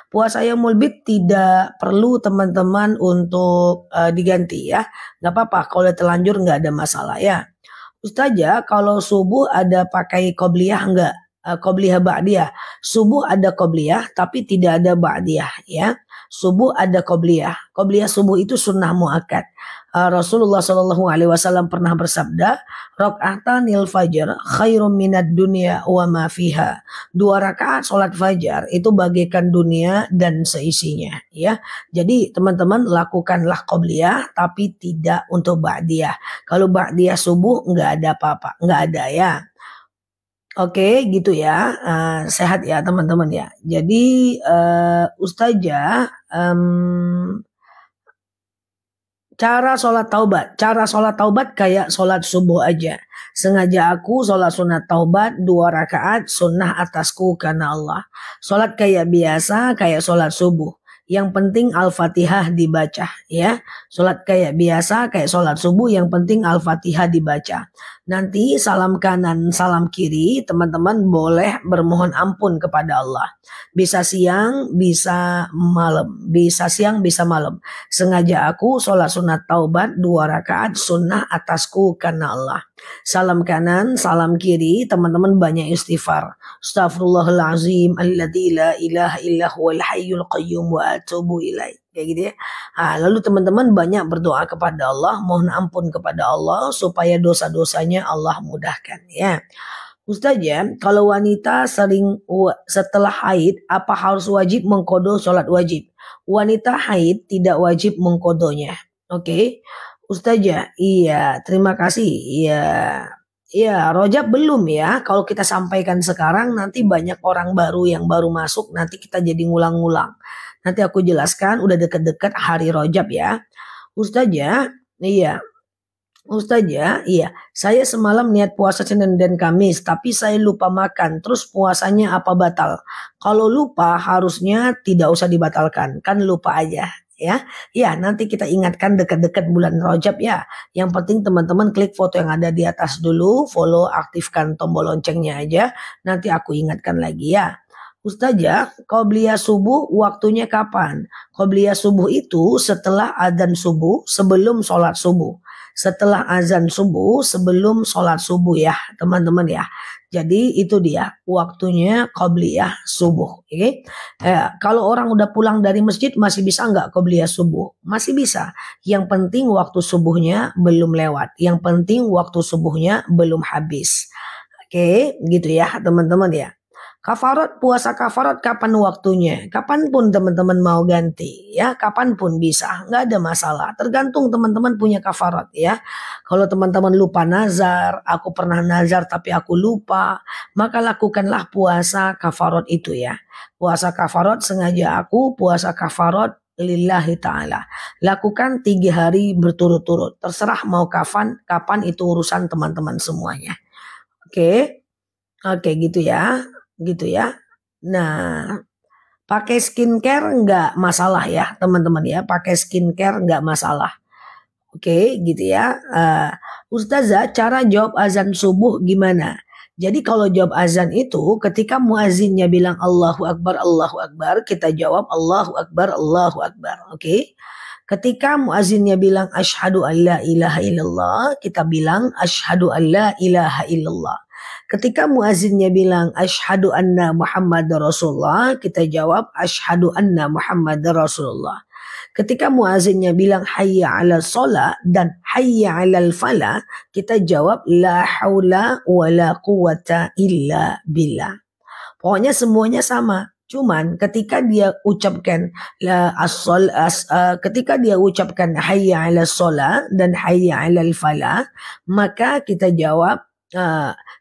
Puasa yaumul bid tidak perlu teman-teman untuk diganti ya. Nggak apa-apa, kalau terlanjur nggak ada masalah ya. Ustazah, kalau subuh ada pakai qobliyah enggak? Qobliyah ba'diyah. Subuh ada qobliyah tapi tidak ada ba'diyah ya. Subuh ada qobliyah. Qobliyah subuh itu sunnah muakkad. Rasulullah Shallallahu Alaihi Wasallam pernah bersabda, "Rakaatanil fajr khairum minad dunya wa ma fiha." 2 rakaat sholat fajar itu bagaikan dunia dan seisinya ya. Jadi teman-teman lakukanlah qobliyah tapi tidak untuk ba'diyah. Kalau ba'diyah subuh nggak ada apa-apa, nggak ada ya. Oke, gitu ya. Sehat ya teman-teman ya. Jadi Ustazah, cara sholat taubat kayak sholat subuh aja. Sengaja aku sholat sunat taubat 2 rakaat sunnah atasku karena Allah. Sholat kayak biasa kayak sholat subuh. Yang penting Al-Fatihah dibaca ya. Sholat kayak biasa kayak sholat subuh, yang penting Al-Fatihah dibaca. Nanti salam kanan salam kiri teman-teman boleh bermohon ampun kepada Allah. Bisa siang bisa malam. Bisa siang bisa malam. Sengaja aku sholat sunat taubat 2 rakaat sunnah atasku karena Allah. Salam kanan, salam kiri, teman-teman banyak istighfar. Astaghfirullahalazim alladzi la ilaha illa huwal hayyul qayyum wa atubu ilaih. Kayak gitu ya. Lalu teman-teman banyak berdoa kepada Allah, mohon ampun kepada Allah supaya dosa-dosanya Allah mudahkan ya. Ustazah, kalau wanita sering setelah haid apa harus wajib mengkodo sholat wajib? Wanita haid tidak wajib mengkodonya. Oke. Ustazah, iya, terima kasih. Iya, iya, Rojab belum ya. Kalau kita sampaikan sekarang, nanti banyak orang baru yang baru masuk, nanti kita jadi ngulang-ngulang. Nanti aku jelaskan, udah deket-deket hari Rojab ya. Ustazah, iya. Ustazah, iya, saya semalam niat puasa Senin dan Kamis, tapi saya lupa makan, terus puasanya apa batal? Kalau lupa harusnya tidak usah dibatalkan, kan lupa aja ya. Ya, nanti kita ingatkan dekat-dekat bulan Rajab ya. Yang penting teman-teman klik foto yang ada di atas dulu, follow, aktifkan tombol loncengnya aja, nanti aku ingatkan lagi ya. Ustazah, qobliyah subuh waktunya kapan? Qobliyah subuh itu setelah adzan subuh, sebelum sholat subuh. Setelah azan subuh, sebelum sholat subuh ya teman-teman ya. Jadi itu dia waktunya qobliyah subuh. Okay? Kalau orang udah pulang dari masjid masih bisa nggak qobliyah subuh? Masih bisa. Yang penting waktu subuhnya belum lewat. Yang penting waktu subuhnya belum habis. Oke, gitu ya teman-teman ya. Kafarat, puasa kafarat kapan waktunya? Kapanpun teman-teman mau ganti ya, kapanpun bisa, nggak ada masalah. Tergantung teman-teman punya kafarat ya. Kalau teman-teman lupa nazar, aku pernah nazar tapi aku lupa, maka lakukanlah puasa kafarat itu ya. Puasa kafarat sengaja aku puasa kafarat lillahi ta'ala. Lakukan 3 hari berturut-turut. Terserah mau kapan itu urusan teman-teman semuanya. Oke, gitu ya. Gitu ya. Nah, Pakai skincare nggak masalah ya teman-teman ya. Pakai skincare nggak masalah. Oke, gitu ya. Ustazah, cara jawab azan subuh gimana? Jadi kalau jawab azan itu ketika muazinnya bilang Allahu Akbar, kita jawab Allahu Akbar, Allahu Akbar. Oke. Ketika muazinnya bilang asyhadu an la ilaha illallah, kita bilang asyhadu an la ilaha illallah. Ketika muazinnya bilang asyhadu anna Muhammad Rasulullah, kita jawab asyhadu anna Muhammad Rasulullah. Ketika muazinnya bilang hayya 'alal shalah dan hayya 'alal falah, kita jawab la haula wala quwata illa billah. Pokoknya semuanya sama. Cuman ketika dia ucapkan ketika dia ucapkan hayya 'alal shalah dan hayya 'alal falah, maka kita jawab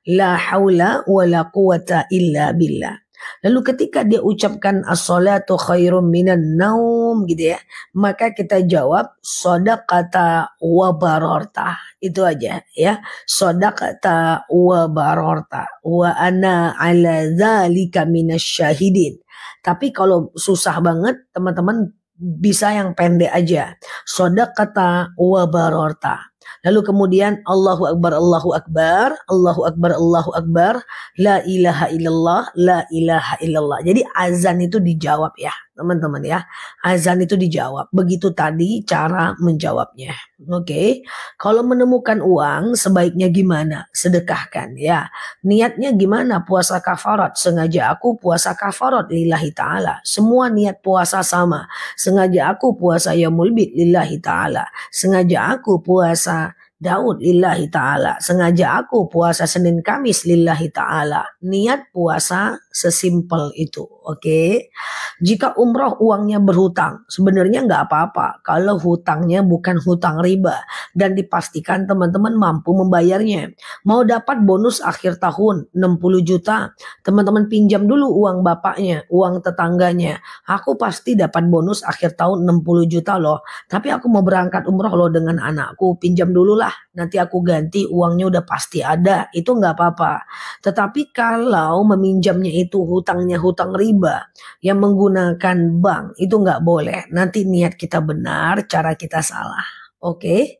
la haula wala quwata illa billah. Lalu ketika dia ucapkan as-salatu khairum minan naum gitu ya, maka kita jawab shadaqata wa bararta. Itu aja ya. Shadaqata wa bararta wa ana ala dzalika minasyahidin. Tapi kalau susah banget teman-teman bisa yang pendek aja. Shadaqata wa bararta. Lalu kemudian Allahu Akbar, Allahu Akbar, Allahu Akbar, Allahu Akbar, la ilaha illallah, la ilaha illallah. Jadi azan itu dijawab ya teman-teman ya. Azan itu dijawab. Begitu tadi cara menjawabnya. Oke. Kalau menemukan uang sebaiknya gimana? Sedekahkan ya. Niatnya gimana? Puasa kafarat. Sengaja aku puasa kafarat lillahi ta'ala. Semua niat puasa sama. Sengaja aku puasa yaumul bid lillahi ta'ala. Sengaja aku puasa Daud lillahi ta'ala. Sengaja aku puasa Senin Kamis lillahi ta'ala. Niat puasa sesimpel itu. Oke. Jika umroh uangnya berhutang, sebenarnya nggak apa-apa kalau hutangnya bukan hutang riba dan dipastikan teman-teman mampu membayarnya. Mau dapat bonus akhir tahun 60 juta, teman-teman pinjam dulu uang bapaknya, uang tetangganya. Aku pasti dapat bonus akhir tahun 60 juta loh. Tapi aku mau berangkat umroh loh dengan anakku, pinjam dulu lah. Nanti aku ganti, uangnya udah pasti ada. Itu nggak apa-apa. Tetapi kalau meminjamnya itu hutangnya hutang riba yang menggunakan bank, itu nggak boleh. Nanti niat kita benar, cara kita salah. Oke,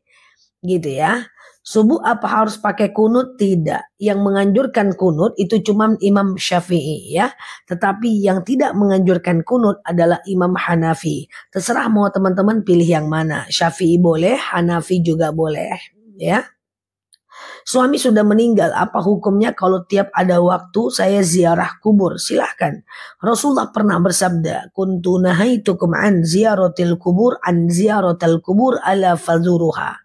gitu ya. Subuh apa harus pakai kunut? Tidak. Yang menganjurkan kunut itu cuma Imam Syafi'i ya. Tetapi yang tidak menganjurkan kunut adalah Imam Hanafi. Terserah mau teman-teman pilih yang mana. Syafi'i boleh, Hanafi juga boleh ya. Suami sudah meninggal, apa hukumnya kalau tiap ada waktu saya ziarah kubur? Silahkan. Rasulullah pernah bersabda, kuntu nahaitukum an ziyaratil kubur an ziyaratil kubur ala fazuruha.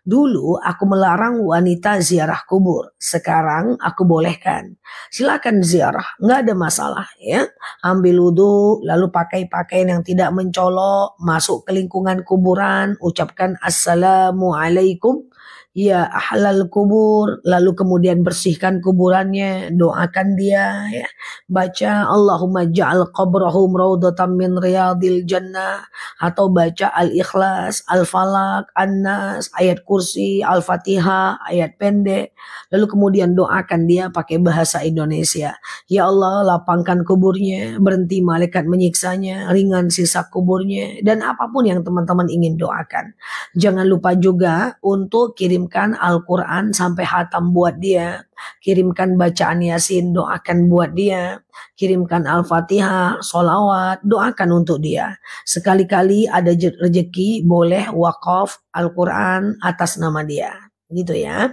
Dulu aku melarang wanita ziarah kubur. Sekarang aku bolehkan. Silakan ziarah, nggak ada masalah ya. Ambil wudhu, lalu pakai pakaian yang tidak mencolok, masuk ke lingkungan kuburan, ucapkan assalamualaikum ya ahlal kubur, lalu kemudian bersihkan kuburannya, doakan dia ya. Baca Allahumma ja'al qabrahum raudatan min riyadil jannah, atau baca Al-Ikhlas, Al-Falaq, An-Nas, ayat kursi, Al-Fatihah, ayat pendek. Lalu kemudian doakan dia pakai bahasa Indonesia. Ya Allah, lapangkan kuburnya, berhenti malaikat menyiksanya, ringan sisa kuburnya, dan apapun yang teman-teman ingin doakan. Jangan lupa juga untuk kirimkan Al-Quran sampai hatam buat dia. Kirimkan bacaan Yasin, doakan buat dia. Kirimkan Al-Fatihah, sholawat, doakan untuk dia. Sekali-kali ada rezeki boleh wakaf Al-Quran atas nama dia. Gitu ya.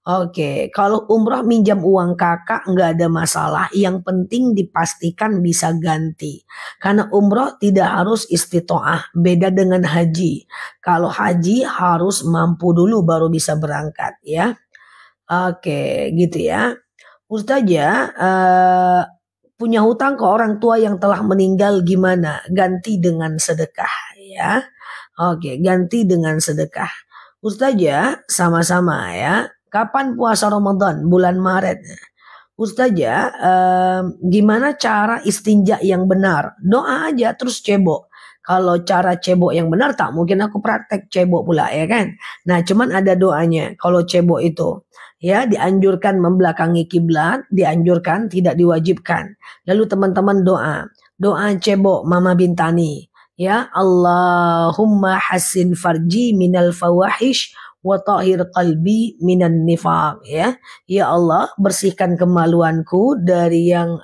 Oke, kalau umroh minjam uang kakak nggak ada masalah. Yang penting dipastikan bisa ganti. Karena umroh tidak harus istitoah, beda dengan haji. Kalau haji harus mampu dulu baru bisa berangkat ya. Oke, gitu ya. Ustazah, punya hutang ke orang tua yang telah meninggal gimana? Ganti dengan sedekah ya. Oke, ganti dengan sedekah. Ustazah, sama-sama ya. Kapan puasa Ramadan? Bulan Maret. Ustazah, gimana cara istinja yang benar? Doa aja terus cebok. Kalau cara cebok yang benar tak mungkin aku praktek cebok pula ya kan. Nah cuman ada doanya kalau cebok itu. Ya dianjurkan membelakangi kiblat, dianjurkan tidak diwajibkan. Lalu teman-teman doa. Doa cebok Mama Bintani. Ya, Allahumma hassin farji minal fawahish wa tahir qalbi minan nifaq, ya. Ya Allah, bersihkan kemaluanku dari yang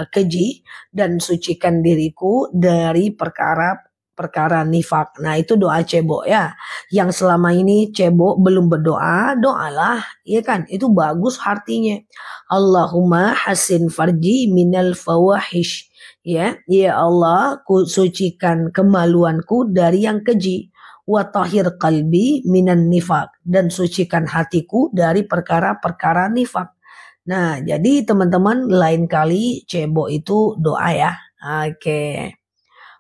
keji dan sucikan diriku dari perkara nifak. Nah, itu doa cebok ya. Yang selama ini cebok belum berdoa, doalah, ya kan? Itu bagus artinya. Allahumma hasin farji minal fawahish. Ya, ya Allah, ku sucikan kemaluanku dari yang keji. Wa tahir qalbi minan nifak, dan sucikan hatiku dari perkara-perkara nifak. Nah, jadi teman-teman lain kali cebok itu doa ya. Oke.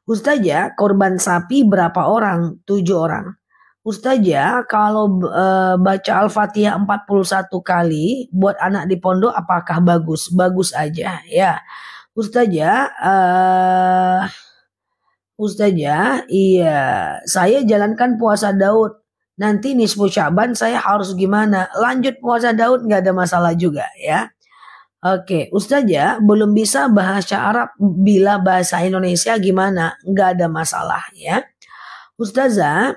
Ustazah, korban sapi berapa orang? 7 orang. Ustazah, kalau baca Al-Fatihah 41 kali buat anak di pondok apakah bagus? Bagus aja ya. Ustazah, iya, saya jalankan puasa Daud. Nanti nisfu Sya'ban saya harus gimana? Lanjut puasa Daud nggak ada masalah juga ya. Oke, Ustazah belum bisa bahasa Arab, bila bahasa Indonesia gimana? Nggak ada masalah ya. Ustazah,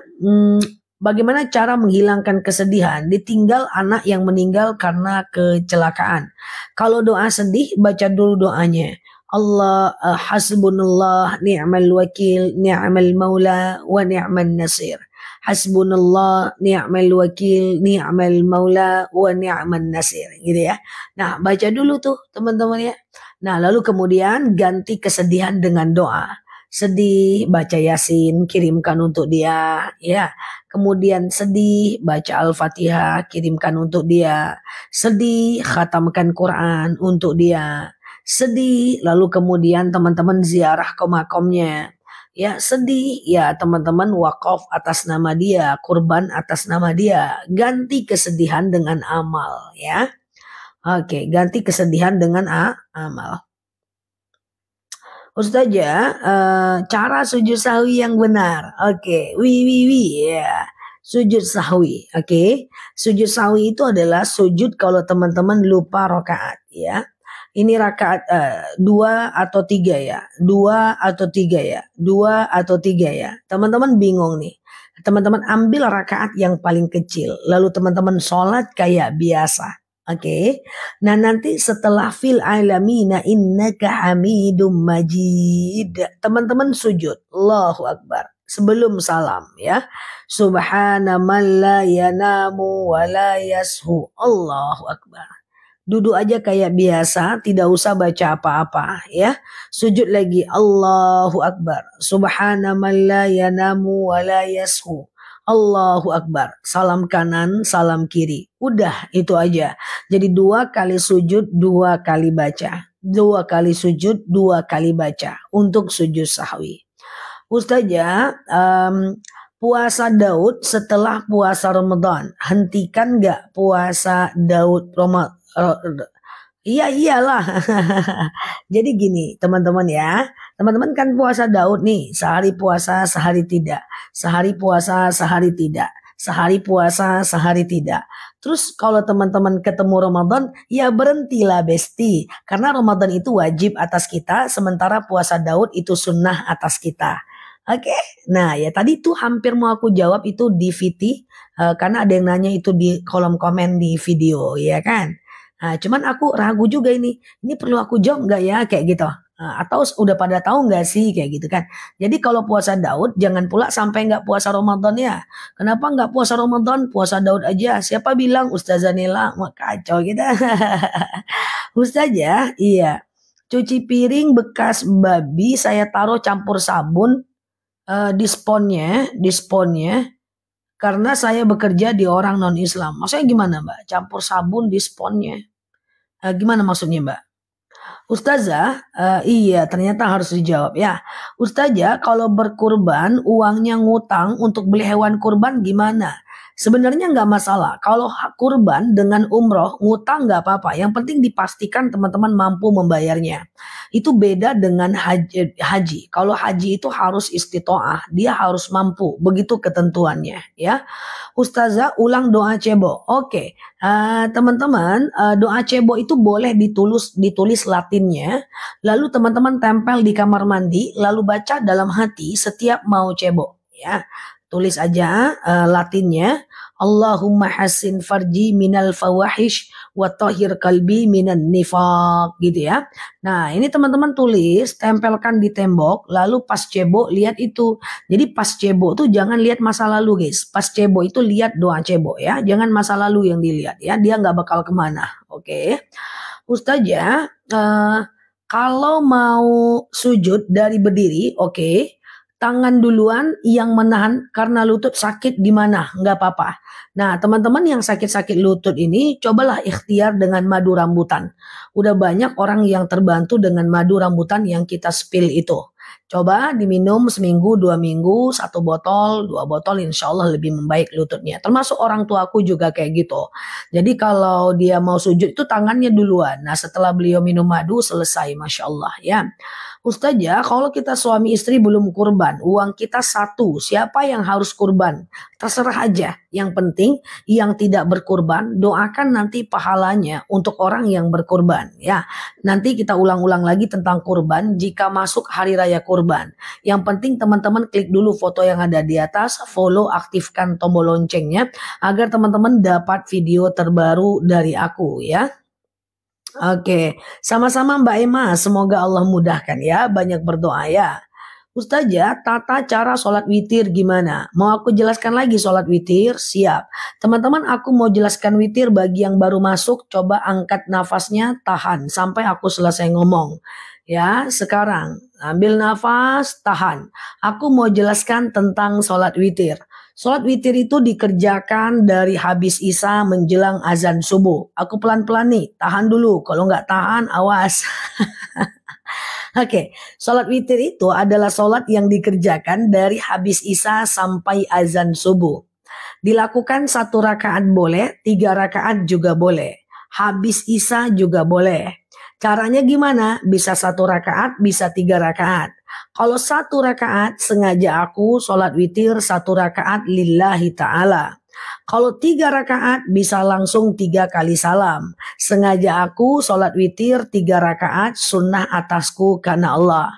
bagaimana cara menghilangkan kesedihan ditinggal anak yang meninggal karena kecelakaan? Kalau doa sedih, baca dulu doanya. Allah hasbunallah ni'mal wakil ni'mal maula wa ni'mal nasir. Hasbunallah ni'mal wakil ni'mal maula wa ni'mal nasir, gitu ya. Nah, baca dulu tuh teman-teman ya. Nah, lalu kemudian ganti kesedihan dengan doa. Sedih, baca Yasin, kirimkan untuk dia, ya. Kemudian sedih, baca Al-Fatihah, kirimkan untuk dia. Sedih, khatamkan Quran untuk dia. Sedih, lalu kemudian teman-teman ziarah ke makomnya. Ya, sedih, ya teman-teman wakaf atas nama dia, kurban atas nama dia. Ganti kesedihan dengan amal, ya. Oke, ganti kesedihan dengan amal. Ustazah, cara sujud sahwi yang benar. Oke, ya. Sujud sahwi, oke. Sujud sahwi itu adalah sujud kalau teman-teman lupa rakaat, ya. Ini rakaat 2 atau 3 ya. 2 atau 3 ya. 2 atau 3 ya. Teman-teman bingung nih. Teman-teman ambil rakaat yang paling kecil. Lalu teman-teman sholat kayak biasa. Oke. Nah, nanti setelah fil alamina innaka hamidum majid. Teman-teman sujud. Allahu Akbar. Sebelum salam ya. Subhana man la yanamu wa la yashu. Allahu Akbar. Duduk aja kayak biasa, tidak usah baca apa-apa ya. Sujud lagi, Allahu Akbar. Subhana man la yanamu wa la yashu. Allahu Akbar. Salam kanan, salam kiri. Udah, itu aja. Jadi 2 kali sujud, 2 kali baca. 2 kali sujud, 2 kali baca. Untuk sujud sahwi. Ustazah, puasa Daud setelah puasa Ramadan. Hentikan gak puasa Daud Ramadan? Iya iyalah. Jadi gini teman-teman ya. Teman-teman kan puasa Daud nih. Sehari puasa sehari tidak. Sehari puasa sehari tidak. Sehari puasa sehari tidak. Terus kalau teman-teman ketemu Ramadan, ya berhentilah besti. Karena Ramadan itu wajib atas kita. Sementara puasa Daud itu sunnah atas kita. Oke. Nah ya tadi tuh hampir mau aku jawab itu di VT. Karena ada yang nanya itu di kolom komen di video ya kan. Nah, cuman aku ragu juga ini perlu aku jawab nggak ya kayak gitu. Atau udah pada tahu nggak sih kayak gitu kan. Jadi kalau puasa Daud jangan pula sampai nggak puasa Ramadan ya. Kenapa nggak puasa Ramadan? Puasa Daud aja. Siapa bilang Ustazah Nela? Wah, kacau kita. Ustazah, iya. Cuci piring bekas babi saya taruh campur sabun di sponnya. Karena saya bekerja di orang non-Islam. Maksudnya gimana Mbak? Campur sabun di sponnya. Gimana maksudnya Mbak? Ustazah, iya ternyata harus dijawab ya. Ustazah, kalau berkurban uangnya ngutang untuk beli hewan kurban gimana? Sebenarnya nggak masalah. Kalau kurban dengan umroh ngutang nggak apa-apa. Yang penting dipastikan teman-teman mampu membayarnya. Itu beda dengan haji. Kalau haji itu harus istitoah, dia harus mampu, begitu ketentuannya ya. Ustazah ulang doa cebo. Oke, teman-teman, doa cebo itu boleh ditulis latinnya, lalu teman-teman tempel di kamar mandi, lalu baca dalam hati setiap mau cebo. Ya, tulis aja latinnya. Allahumma hassin farji minal fawahish wa tahhir qalbi minan nifaq gitu ya. Nah, ini teman-teman tulis, tempelkan di tembok, lalu pas cebo lihat itu. Jadi pas cebo tuh jangan lihat masa lalu guys. Pas cebo itu lihat doa cebo ya. Jangan masa lalu yang dilihat ya. Dia nggak bakal kemana. Oke. Ustazah, kalau mau sujud dari berdiri, oke. Tangan duluan yang menahan karena lutut sakit gimana? Nggak apa-apa. Nah, teman-teman yang sakit-sakit lutut ini, cobalah ikhtiar dengan madu rambutan. Udah banyak orang yang terbantu dengan madu rambutan yang kita spill itu. Coba diminum seminggu, 2 minggu, 1 botol, 2 botol, insya Allah lebih membaik lututnya. Termasuk orang tuaku juga kayak gitu. Jadi kalau dia mau sujud itu tangannya duluan. Nah setelah beliau minum madu selesai, Masya Allah ya. Ustazah, kalau kita suami istri belum kurban, uang kita satu, siapa yang harus kurban? Terserah aja. Yang penting yang tidak berkurban, doakan nanti pahalanya untuk orang yang berkurban. Ya, nanti kita ulang-ulang lagi tentang kurban jika masuk hari raya kurban. Yang penting teman-teman klik dulu foto yang ada di atas, follow, aktifkan tombol loncengnya agar teman-teman dapat video terbaru dari aku ya. Oke, sama-sama Mbak Emma, semoga Allah mudahkan ya, banyak berdoa ya. Ustazah, tata cara sholat witir gimana? Mau aku jelaskan lagi sholat witir? Siap. Teman-teman, aku mau jelaskan witir bagi yang baru masuk, coba angkat nafasnya, tahan sampai aku selesai ngomong. Ya, sekarang ambil nafas, tahan. Aku mau jelaskan tentang sholat witir. Sholat witir itu dikerjakan dari habis isya menjelang azan subuh. Aku pelan-pelan nih, tahan dulu. Kalau nggak tahan, awas. Oke, sholat witir itu adalah sholat yang dikerjakan dari habis isya sampai azan subuh. Dilakukan 1 rakaat boleh, 3 rakaat juga boleh. Habis isya juga boleh. Caranya gimana? Bisa 1 rakaat, bisa 3 rakaat. Kalau 1 rakaat sengaja aku sholat witir 1 rakaat lillahi ta'ala. Kalau 3 rakaat bisa langsung 3 kali salam. Sengaja aku sholat witir 3 rakaat sunnah atasku karena Allah.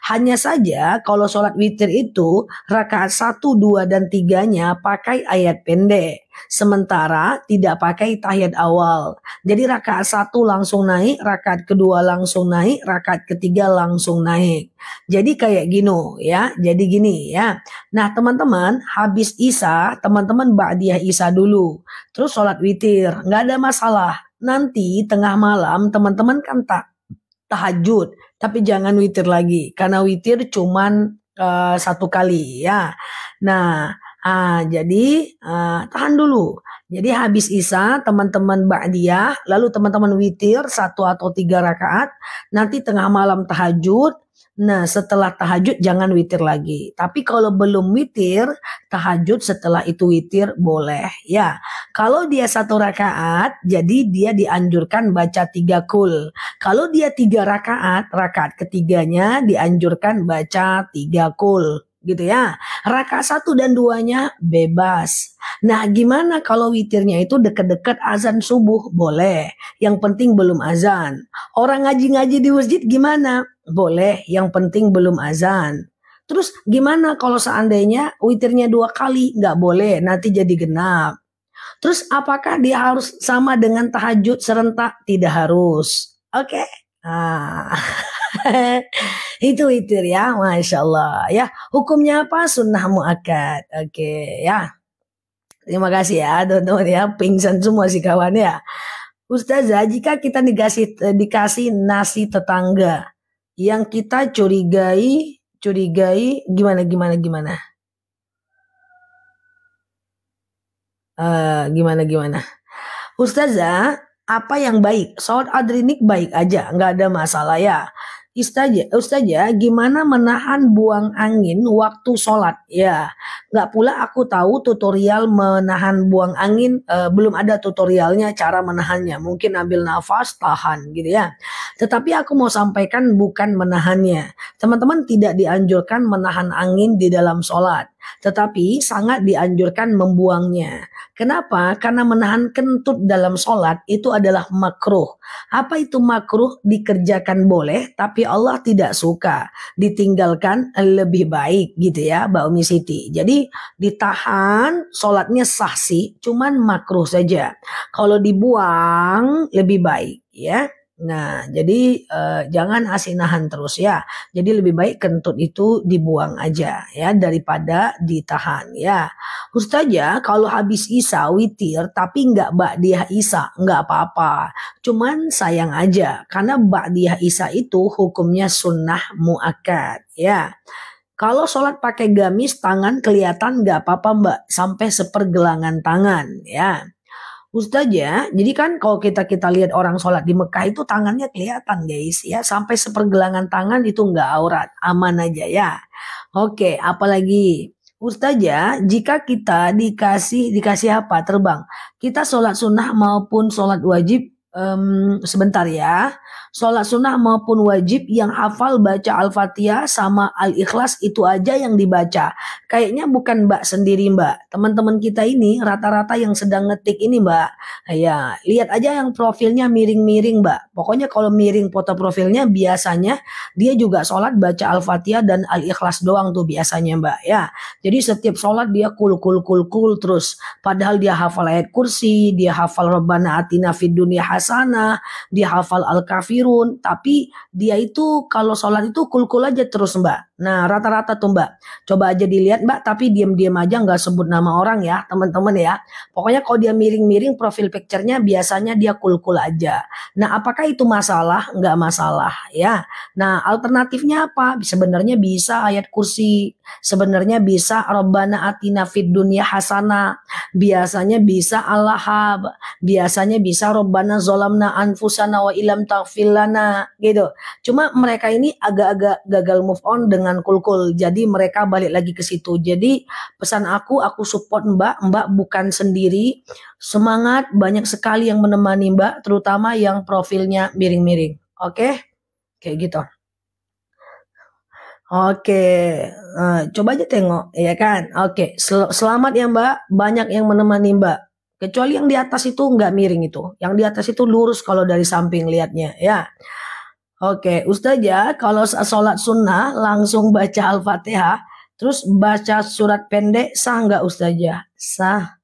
Hanya saja kalau sholat witir itu rakaat 1, 2, dan 3-nya pakai ayat pendek. Sementara tidak pakai tahiyat awal. Jadi rakaat 1 langsung naik, rakaat kedua langsung naik, rakaat ketiga langsung naik. Jadi kayak gini ya. Jadi gini ya. Nah teman-teman habis isya, teman-teman ba'diyah isya dulu. Terus sholat witir, nggak ada masalah. Nanti tengah malam teman-teman kan tahajud. Tapi jangan witir lagi. Karena witir cuman 1 kali ya. Nah jadi tahan dulu. Jadi habis isya teman-teman ba'diyah, lalu teman-teman witir 1 atau 3 rakaat, nanti tengah malam tahajud. Nah setelah tahajud jangan witir lagi. Tapi kalau belum witir, tahajud setelah itu witir boleh ya. Kalau dia 1 rakaat, jadi dia dianjurkan baca 3 kul. Kalau dia 3 rakaat, rakaat ketiganya dianjurkan baca 3 kul. Gitu ya. Rakaat 1 dan 2-nya bebas. Nah gimana kalau witirnya itu deket-deket azan subuh? Boleh. Yang penting belum azan. Orang ngaji-ngaji di masjid gimana? Boleh. Yang penting belum azan. Terus gimana kalau seandainya witirnya 2 kali? Nggak boleh. Nanti jadi genap. Terus apakah dia harus sama dengan tahajud serentak? Tidak harus. Oke. Nah. Itu witir ya, Masya Allah ya. Hukumnya apa? Sunnah muakkad. Oke ya. Terima kasih ya teman-teman ya. Pingsan semua si kawan ya. Ustazah, jika kita dikasih nasi tetangga yang kita curigai gimana? Gimana? Ustazah, apa yang baik? Sholat adrinik baik aja, nggak ada masalah ya. Ustazah, gimana menahan buang angin waktu sholat? Ya, Nggak pula aku tahu tutorial menahan buang angin, belum ada tutorialnya cara menahannya. Mungkin ambil nafas, tahan gitu ya. Tetapi aku mau sampaikan bukan menahannya. Teman-teman tidak dianjurkan menahan angin di dalam sholat. Tetapi sangat dianjurkan membuangnya. Kenapa? Karena menahan kentut dalam sholat itu adalah makruh. Apa itu makruh? Dikerjakan boleh, tapi Allah tidak suka. Ditinggalkan lebih baik gitu ya Mbak Umi Siti. Jadi ditahan, sholatnya sah sih, cuman makruh saja. Kalau dibuang lebih baik ya. Nah, jadi jangan asinahan terus ya. Jadi lebih baik kentut itu dibuang aja ya daripada ditahan ya. Ustazah kalau habis Isya witir tapi nggak ba'diyah Isya nggak apa-apa. Cuman sayang aja karena ba'diyah Isya itu hukumnya sunnah muakkad ya. Kalau sholat pakai gamis tangan kelihatan nggak apa-apa Mbak sampai sepergelangan tangan ya. Ustazah, jadi kan kalau kita lihat orang sholat di Mekah itu tangannya kelihatan guys ya, sampai sepergelangan tangan itu nggak aurat, aman aja ya. Oke, apalagi Ustazah, jika kita dikasih apa terbang, kita sholat sunnah maupun sholat wajib, sebentar ya. Sholat sunnah maupun wajib yang hafal baca Al-Fatihah sama Al-Ikhlas itu aja yang dibaca. Kayaknya bukan Mbak sendiri Mbak. Teman-teman kita ini rata-rata yang sedang ngetik ini Mbak. Ya, lihat aja yang profilnya miring-miring Mbak. Pokoknya kalau miring foto profilnya biasanya dia juga sholat baca Al-Fatihah dan Al-Ikhlas doang tuh biasanya Mbak ya. Jadi setiap sholat dia kul terus. Padahal dia hafal ayat kursi, dia hafal Rabbana atina fid dunya hasanah, dia hafal Al-Kafirun, tapi dia itu kalau sholat itu kul aja terus Mbak. Nah rata-rata tuh Mbak, coba aja dilihat Mbak, tapi diam-diam aja nggak sebut nama orang ya teman-teman ya. Pokoknya kalau dia miring-miring profil picture-nya biasanya dia kul aja. Nah apakah itu masalah? Nggak masalah ya. Nah alternatifnya apa? Sebenarnya bisa ayat kursi, sebenarnya bisa Rabbana atina fid dunya hasanah, biasanya bisa Al-Lahab, biasanya bisa Rabbana zolamna anfusana wa ilam taghfir lana gitu. Cuma mereka ini agak-agak gagal move on dengan kul. Jadi mereka balik lagi ke situ. Jadi pesan aku support Mbak bukan sendiri. Semangat, banyak sekali yang menemani Mbak, terutama yang profilnya miring-miring. Oke? Kayak gitu. Oke, coba aja tengok ya kan. Oke, selamat ya Mbak, banyak yang menemani Mbak. Kecuali yang di atas itu nggak miring itu. Yang di atas itu lurus kalau dari samping lihatnya ya. Oke, Ustazah kalau sholat sunnah langsung baca Al-Fatihah, terus baca surat pendek sah nggak Ustazah? Sah.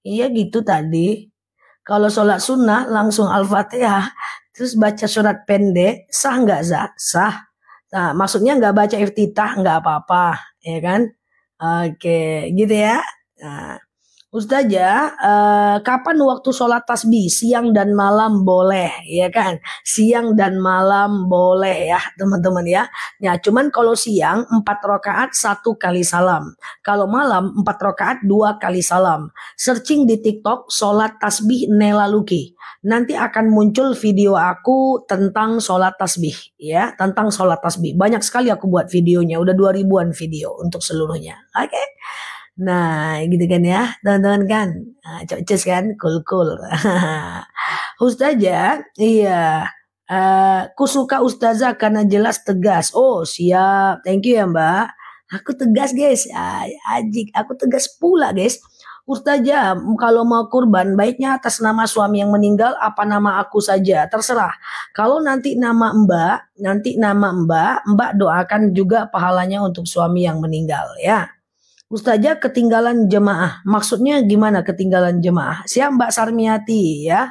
Iya gitu tadi. Kalau sholat sunnah langsung Al-Fatihah, terus baca surat pendek sah nggak Zah? Sah. Nah, maksudnya nggak baca iftitah nggak apa-apa, ya kan? Oke, gitu ya. Nah, Ustazah, kapan waktu sholat tasbih? Siang dan malam boleh, ya kan? Siang dan malam boleh ya, teman-teman ya. Ya, cuman kalau siang 4 rakaat 1 kali salam. Kalau malam 4 rakaat 2 kali salam. Searching di TikTok sholat tasbih Nela Luki. Nanti akan muncul video aku tentang sholat tasbih, ya, tentang sholat tasbih. Banyak sekali aku buat videonya, udah 2000-an video untuk seluruhnya. Oke. Nah, gitu kan ya, teman-teman kan. Nah, cocok kan, cool. Ustazah, iya. Ku suka Ustazah karena jelas tegas. Oh, siap. Thank you ya, Mbak. Aku tegas, guys. Ajik, aku tegas pula, guys. Ustazah, kalau mau kurban, baiknya atas nama suami yang meninggal apa nama aku saja, terserah. Kalau nanti nama Mbak doakan juga pahalanya untuk suami yang meninggal ya. Ustazah ketinggalan jemaah. Maksudnya gimana ketinggalan jemaah? Siap Mbak Sarmiati ya.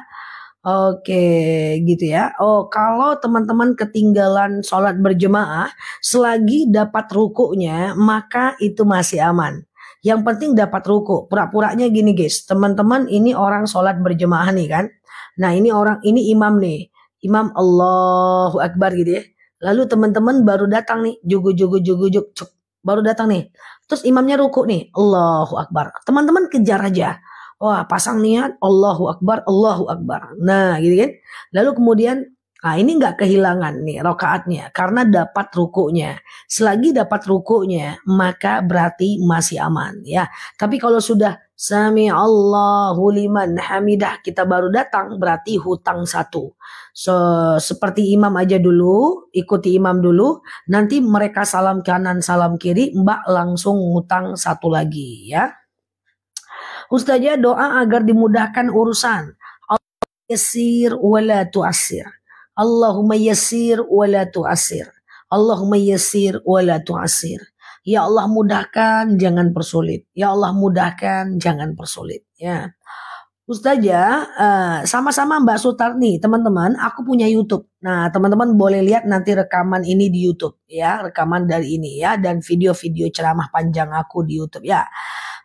Oke gitu ya. Oh kalau teman-teman ketinggalan sholat berjemaah, selagi dapat rukuknya maka itu masih aman. Yang penting dapat ruku. Pura-puranya gini guys. Teman-teman ini orang sholat berjemaah nih kan. Nah ini imam nih. Imam Allahu Akbar gitu ya. Lalu teman-teman baru datang nih. Jugu. Baru datang nih. Terus imamnya ruku nih, Allahu Akbar. Teman-teman kejar aja. Wah, pasang niat, Allahu Akbar, Allahu Akbar. Nah, gitu kan. Lalu kemudian Nah, ini nggak kehilangan nih rokaatnya karena dapat rukunya. Selagi dapat rukunya, maka berarti masih aman ya. Tapi kalau sudah sami Allahu liman hamidah kita baru datang, berarti hutang satu. So, seperti imam aja dulu, ikuti imam dulu. Nanti mereka salam kanan, salam kiri, Mbak langsung hutang satu lagi ya. Ustazah, doa agar dimudahkan urusan. Yasir wala tu'asir. Allahumma yassir wala tu'asir. Allahumma yassir wala tu'asir. Ya Allah mudahkan, jangan persulit. Ya Allah mudahkan, jangan persulit. Ya. Ustazah, sama-sama Mbak Sutarni, teman-teman, aku punya YouTube. Nah, teman-teman boleh lihat nanti rekaman ini di YouTube, ya, rekaman dari ini ya, dan video-video ceramah panjang aku di YouTube ya.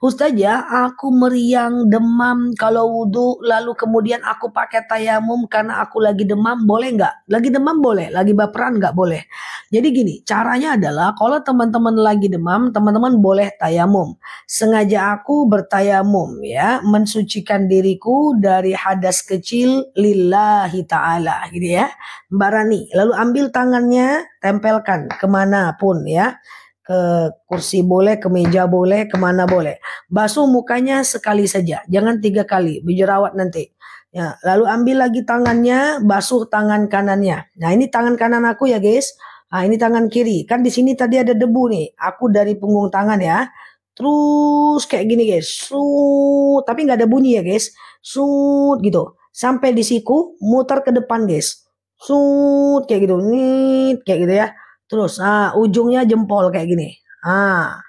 Ustazah, aku meriang, demam kalau wudhu, lalu kemudian aku pakai tayamum karena aku lagi demam, boleh nggak? Lagi demam boleh, lagi baperan nggak boleh. Jadi gini, caranya adalah kalau teman-teman lagi demam, teman-teman boleh tayamum. Sengaja aku bertayamum ya, mensucikan diriku dari hadas kecil lillahi ta'ala gitu ya. Mbak Rani, lalu ambil tangannya, tempelkan kemanapun ya. Ke kursi boleh, ke meja boleh, kemana boleh. Basuh mukanya sekali saja, jangan 3 kali, berjerawat nanti. Ya, lalu ambil lagi tangannya, basuh tangan kanannya. Nah, ini tangan kanan aku ya guys. Nah, ini tangan kiri. Kan di sini tadi ada debu nih. Aku dari punggung tangan ya. Terus kayak gini guys. Sut, tapi nggak ada bunyi ya guys. Sut gitu. Sampai di siku, muter ke depan guys. Sut kayak gitu. Nit kayak gitu ya. Terus, ujungnya jempol kayak gini. Nah,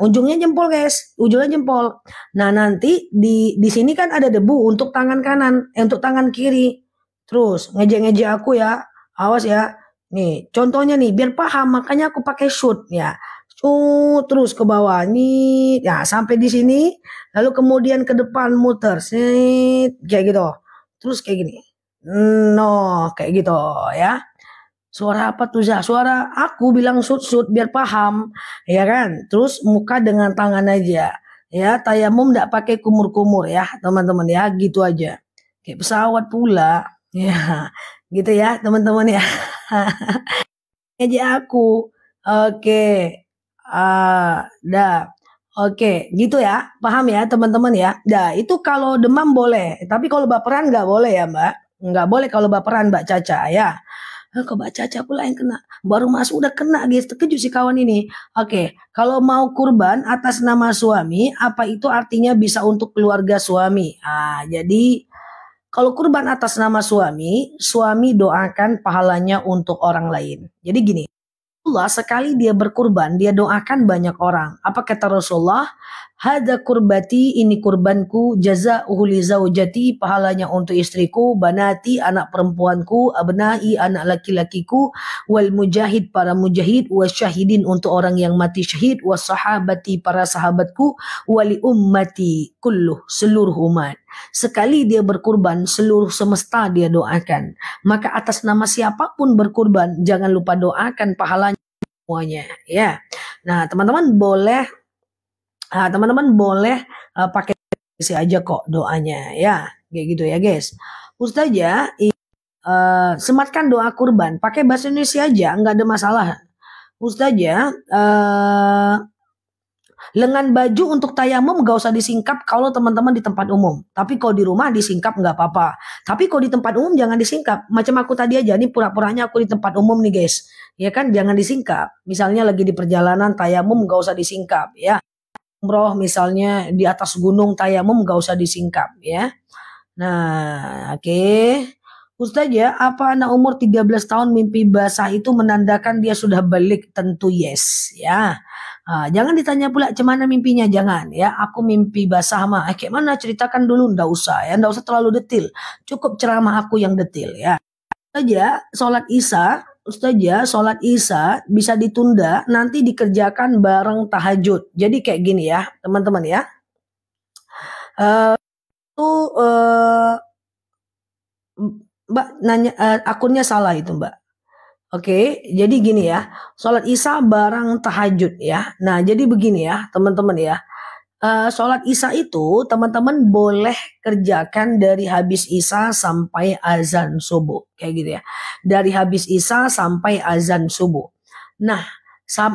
ujungnya jempol guys, ujungnya jempol. Nah, nanti di sini kan ada debu untuk tangan kanan, untuk tangan kiri. Terus ngejek-ngejek aku ya, awas ya. Nih, contohnya nih, biar paham, makanya aku pakai shoot ya. Shoot terus ke bawah nih, ya sampai di sini, lalu kemudian ke depan muter, set, kayak gitu. Terus kayak gini, no, kayak gitu ya. Suara apa tuh Zah? Suara aku bilang sut-sut biar paham, ya kan? Terus muka dengan tangan aja, ya. Tayamum nggak pakai kumur-kumur ya, teman-teman ya, gitu aja. Kayak pesawat pula, ya, gitu ya, teman-teman ya. Aja aku, oke, dah, oke, gitu ya, paham ya, teman-teman ya. Dah, itu kalau demam boleh, tapi kalau baperan nggak boleh ya, Mbak. Nggak boleh kalau baperan, Mbak Caca ya. Kok Mbak Caca pula yang kena. Baru masuk udah kena guys. Terkejut si kawan ini. Oke. Kalau mau kurban atas nama suami. Apa itu artinya bisa untuk keluarga suami. Jadi kalau kurban atas nama suami. Suami doakan pahalanya untuk orang lain. Jadi gini. Rasulullah sekali dia berkurban, dia doakan banyak orang. Apa kata Rasulullah? Hada kurbati, ini kurbanku, jaza'uhu li zaujati, pahalanya untuk istriku, banati, anak perempuanku, abnai, anak laki-lakiku, wal mujahid, para mujahid, wasyahidin, untuk orang yang mati syahid, wasahabati, para sahabatku, wali ummati, kulluh, seluruh umat. Sekali dia berkurban, seluruh semesta dia doakan. Maka atas nama siapapun berkurban, jangan lupa doakan pahalanya semuanya ya. Nah, teman-teman boleh pakai isi aja kok doanya ya. Kayak gitu ya, guys. Ustazah, sematkan doa kurban, pakai bahasa Indonesia aja, nggak ada masalah. Ustazah, lengan baju untuk tayamum gak usah disingkap kalau teman-teman di tempat umum. Tapi kalau di rumah disingkap nggak apa-apa. Tapi kalau di tempat umum jangan disingkap. Macam aku tadi aja, ini pura-puranya aku di tempat umum nih guys. Ya kan, jangan disingkap. Misalnya lagi di perjalanan tayamum gak usah disingkap ya. Umroh misalnya di atas gunung tayamum gak usah disingkap ya. Nah, oke. Ustazah, apa anak umur 13 tahun mimpi basah itu menandakan dia sudah balik? Tentu yes ya. Jangan ditanya pula cemana mimpinya, jangan ya. Aku mimpi basah mah, kayak mana, ceritakan dulu, ndak usah ya, ndak usah terlalu detil. Cukup ceramah aku yang detil ya. Ustazah, sholat Isya bisa ditunda, nanti dikerjakan bareng tahajud. Jadi kayak gini ya, teman-teman ya. Mbak nanya, akunnya salah itu Mbak. Oke, jadi gini ya, sholat Isya bareng tahajud ya. Nah, jadi begini ya, teman-teman ya. Sholat isya itu teman-teman boleh kerjakan dari habis isya sampai azan subuh. Kayak gitu ya. Dari habis isya sampai azan subuh. Nah,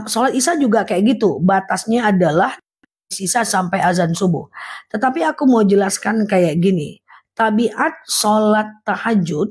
sholat isya juga kayak gitu. Batasnya adalah sisa sampai azan subuh. Tetapi aku mau jelaskan kayak gini. Tabiat sholat tahajud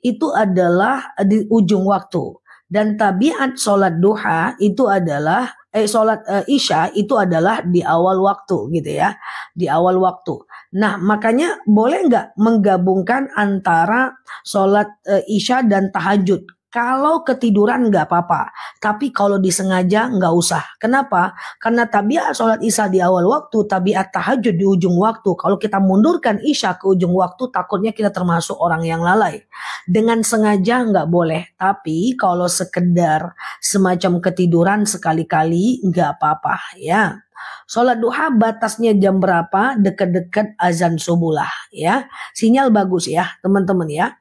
itu adalah di ujung waktu. Dan tabiat sholat duha itu adalah sholat isya itu adalah di awal waktu gitu ya, di awal waktu. Nah makanya boleh nggak menggabungkan antara sholat isya dan tahajud? Kalau ketiduran nggak apa-apa, tapi kalau disengaja nggak usah. Kenapa? Karena tabiat sholat isya di awal waktu, tabiat tahajud di ujung waktu. Kalau kita mundurkan isya ke ujung waktu, takutnya kita termasuk orang yang lalai. Dengan sengaja nggak boleh, tapi kalau sekedar semacam ketiduran sekali-kali nggak apa-apa ya. Sholat duha batasnya jam berapa? Dekat-dekat azan subuh lah ya. Sinyal bagus ya teman-teman ya.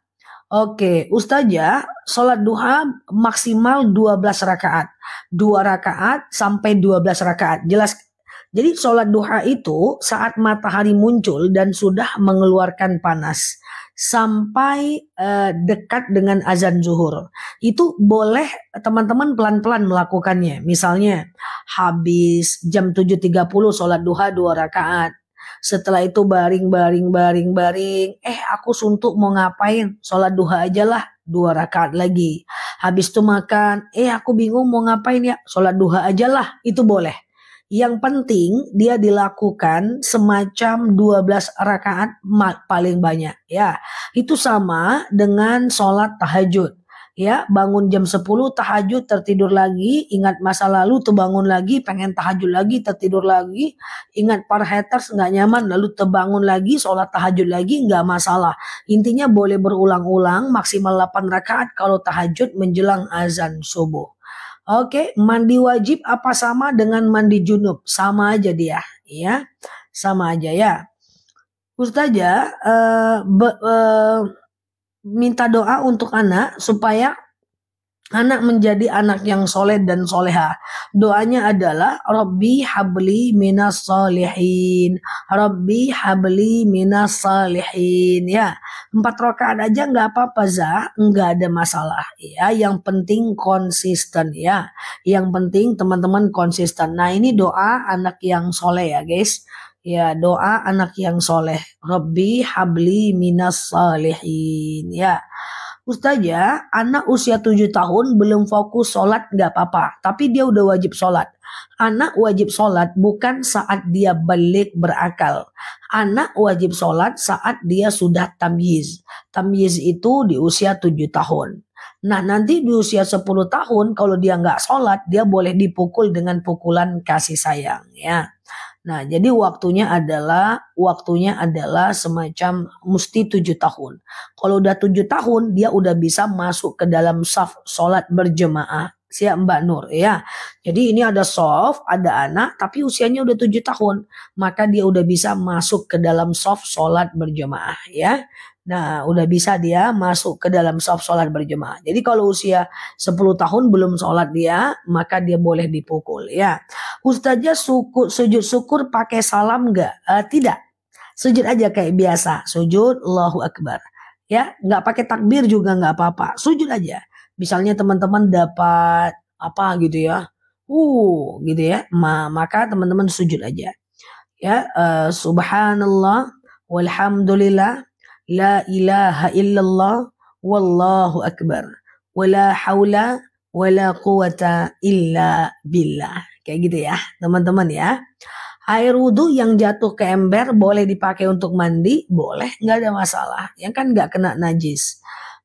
Oke, Ustazah, sholat duha maksimal 12 rakaat. 2 rakaat sampai 12 rakaat. Jelas. Jadi sholat duha itu saat matahari muncul dan sudah mengeluarkan panas. Sampai dekat dengan azan zuhur. Itu boleh teman-teman pelan-pelan melakukannya. Misalnya habis jam 7.30 sholat duha 2 rakaat. Setelah itu baring. Aku suntuk mau ngapain? Sholat duha aja lah 2 rakaat lagi. Habis itu makan. Aku bingung mau ngapain ya? Sholat duha aja lah. Itu boleh. Yang penting dia dilakukan semacam 12 rakaat paling banyak. Ya, itu sama dengan sholat tahajud. Ya, bangun jam 10 tahajud tertidur lagi, ingat masa lalu terbangun lagi, pengen tahajud lagi tertidur lagi, ingat para haters nggak nyaman lalu terbangun lagi, sholat tahajud lagi nggak masalah. Intinya boleh berulang-ulang maksimal 8 rakaat kalau tahajud menjelang azan subuh. Oke, mandi wajib apa sama dengan mandi junub? Sama aja dia, ya, sama aja ya. Ustazah, minta doa untuk anak supaya anak menjadi anak yang soleh dan soleha. Doanya adalah Rabbi habli minas solihin. Rabbi habli minas solihin. Ya, 4 rakaat aja nggak apa-apa Zah, nggak ada masalah. Ya, yang penting konsisten ya. Yang penting teman-teman konsisten. Nah ini doa anak yang soleh ya guys. Ya, doa anak yang soleh. Rabbi habli minas salihin. Ya. Ustazah, anak usia 7 tahun belum fokus sholat nggak apa-apa. Tapi dia udah wajib sholat. Anak wajib sholat bukan saat dia balik berakal. Anak wajib sholat saat dia sudah tamyiz. Tamyiz itu di usia 7 tahun. Nah nanti di usia 10 tahun kalau dia nggak sholat, dia boleh dipukul dengan pukulan kasih sayang ya. Nah, jadi waktunya adalah semacam mesti 7 tahun. Kalau udah 7 tahun, dia udah bisa masuk ke dalam saf sholat berjemaah. Siap Mbak Nur ya. Jadi ini ada saf, ada anak, tapi usianya udah 7 tahun. Maka dia udah bisa masuk ke dalam saf sholat berjemaah ya. Nah, udah bisa dia masuk ke dalam saf sholat berjemaah. Jadi kalau usia 10 tahun belum sholat dia, maka dia boleh dipukul ya. Ustazah sujud syukur pakai salam nggak? Tidak. Sujud aja kayak biasa. Sujud Allahu Akbar. Ya, nggak pakai takbir juga nggak apa-apa. Sujud aja. Misalnya teman-teman dapat apa gitu ya. Gitu ya. Maka teman-teman sujud aja. Ya, subhanallah walhamdulillah la ilaha illallah wallahu akbar. Wala haula wala quwata illa billah. Kayak gitu ya teman-teman ya. Air wudhu yang jatuh ke ember boleh dipakai untuk mandi, boleh, nggak ada masalah. Yang kan nggak kena najis.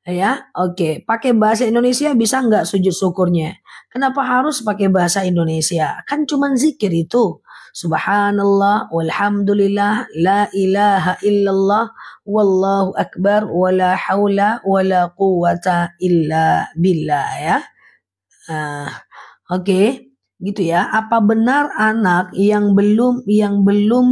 Ya, oke. Pakai bahasa Indonesia bisa nggak sujud syukurnya? Kenapa harus pakai bahasa Indonesia? Kan cuman zikir itu. Subhanallah, walhamdulillah, la ilaha illallah, wallahu akbar, wala haula, wala quwata illa billah ya. Oke. Gitu ya. Apa benar anak yang belum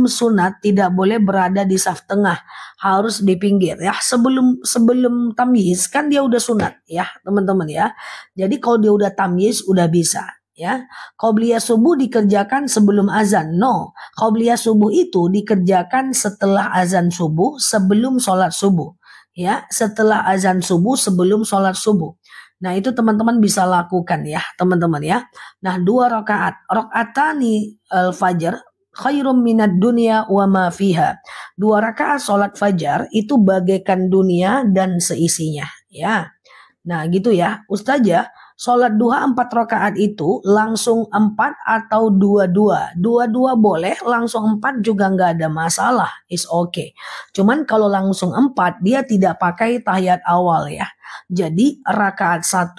sunat tidak boleh berada di saf tengah, harus di pinggir ya? Sebelum tamyiz kan dia udah sunat ya teman-teman ya. Jadi kalau dia udah tamyiz udah bisa. ya. Qobliyah subuh dikerjakan sebelum azan. No, qobliyah subuh itu dikerjakan setelah azan subuh, sebelum sholat subuh. Ya, setelah azan subuh, sebelum sholat subuh. Nah, itu teman-teman bisa lakukan ya, teman-teman ya. Nah, 2 rakaat. Rakaatani al-fajr khairum minad dunya wa ma fiha. 2 rakaat sholat fajar itu bagaikan dunia dan seisinya. Ya. Nah gitu ya, Ustazah, sholat duha 4 rakaat itu langsung 4 atau dua-dua. Dua-dua boleh, langsung 4 juga nggak ada masalah, is okay. Cuman kalau langsung 4, dia tidak pakai tahiyat awal ya. Jadi rakaat 1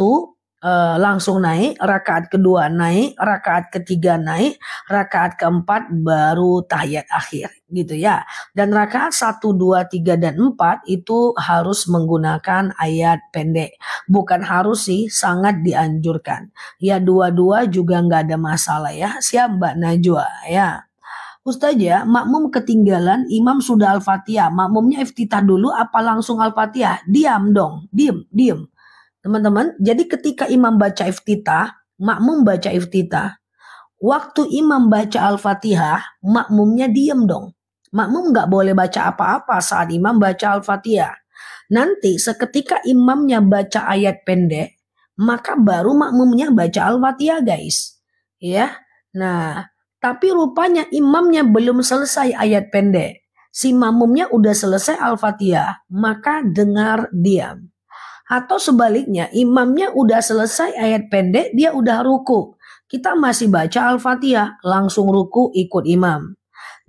langsung naik, rakaat kedua naik, rakaat ketiga naik, rakaat keempat baru tahiyat akhir gitu ya. Dan rakaat 1, 2, 3, dan 4 itu harus menggunakan ayat pendek. Bukan harus sih, sangat dianjurkan. Ya dua-dua juga nggak ada masalah ya. Siap Mbak Najwa ya. Ustazah, makmum ketinggalan, imam sudah Al-Fatihah. Makmumnya iftitah dulu apa langsung Al-Fatihah? Diam dong, diem. Teman-teman, jadi ketika imam baca iftitah, makmum baca iftitah. Waktu imam baca Al-Fatihah, makmumnya diem dong. Makmum nggak boleh baca apa-apa saat imam baca Al-Fatihah. Nanti seketika imamnya baca ayat pendek, maka baru makmumnya baca Al-Fatihah guys. Ya. Nah, tapi rupanya imamnya belum selesai ayat pendek. Si makmumnya udah selesai Al-Fatihah, maka dengar diam. Atau sebaliknya, imamnya udah selesai ayat pendek, dia udah ruku. Kita masih baca Al-Fatihah, langsung ruku ikut imam.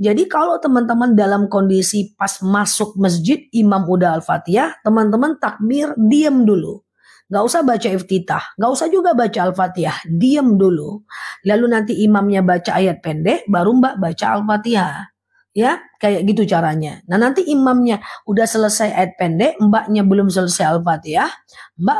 Jadi kalau teman-teman dalam kondisi pas masuk masjid, imam udah Al-Fatihah, teman-teman takbir, diam dulu. Gak usah baca iftitah, gak usah juga baca Al-Fatihah, diam dulu. Lalu nanti imamnya baca ayat pendek, baru Mbak baca Al-Fatihah. Ya, kayak gitu caranya. Nah, nanti imamnya udah selesai ayat pendek, mbaknya belum selesai Al-Fatihah, Mbak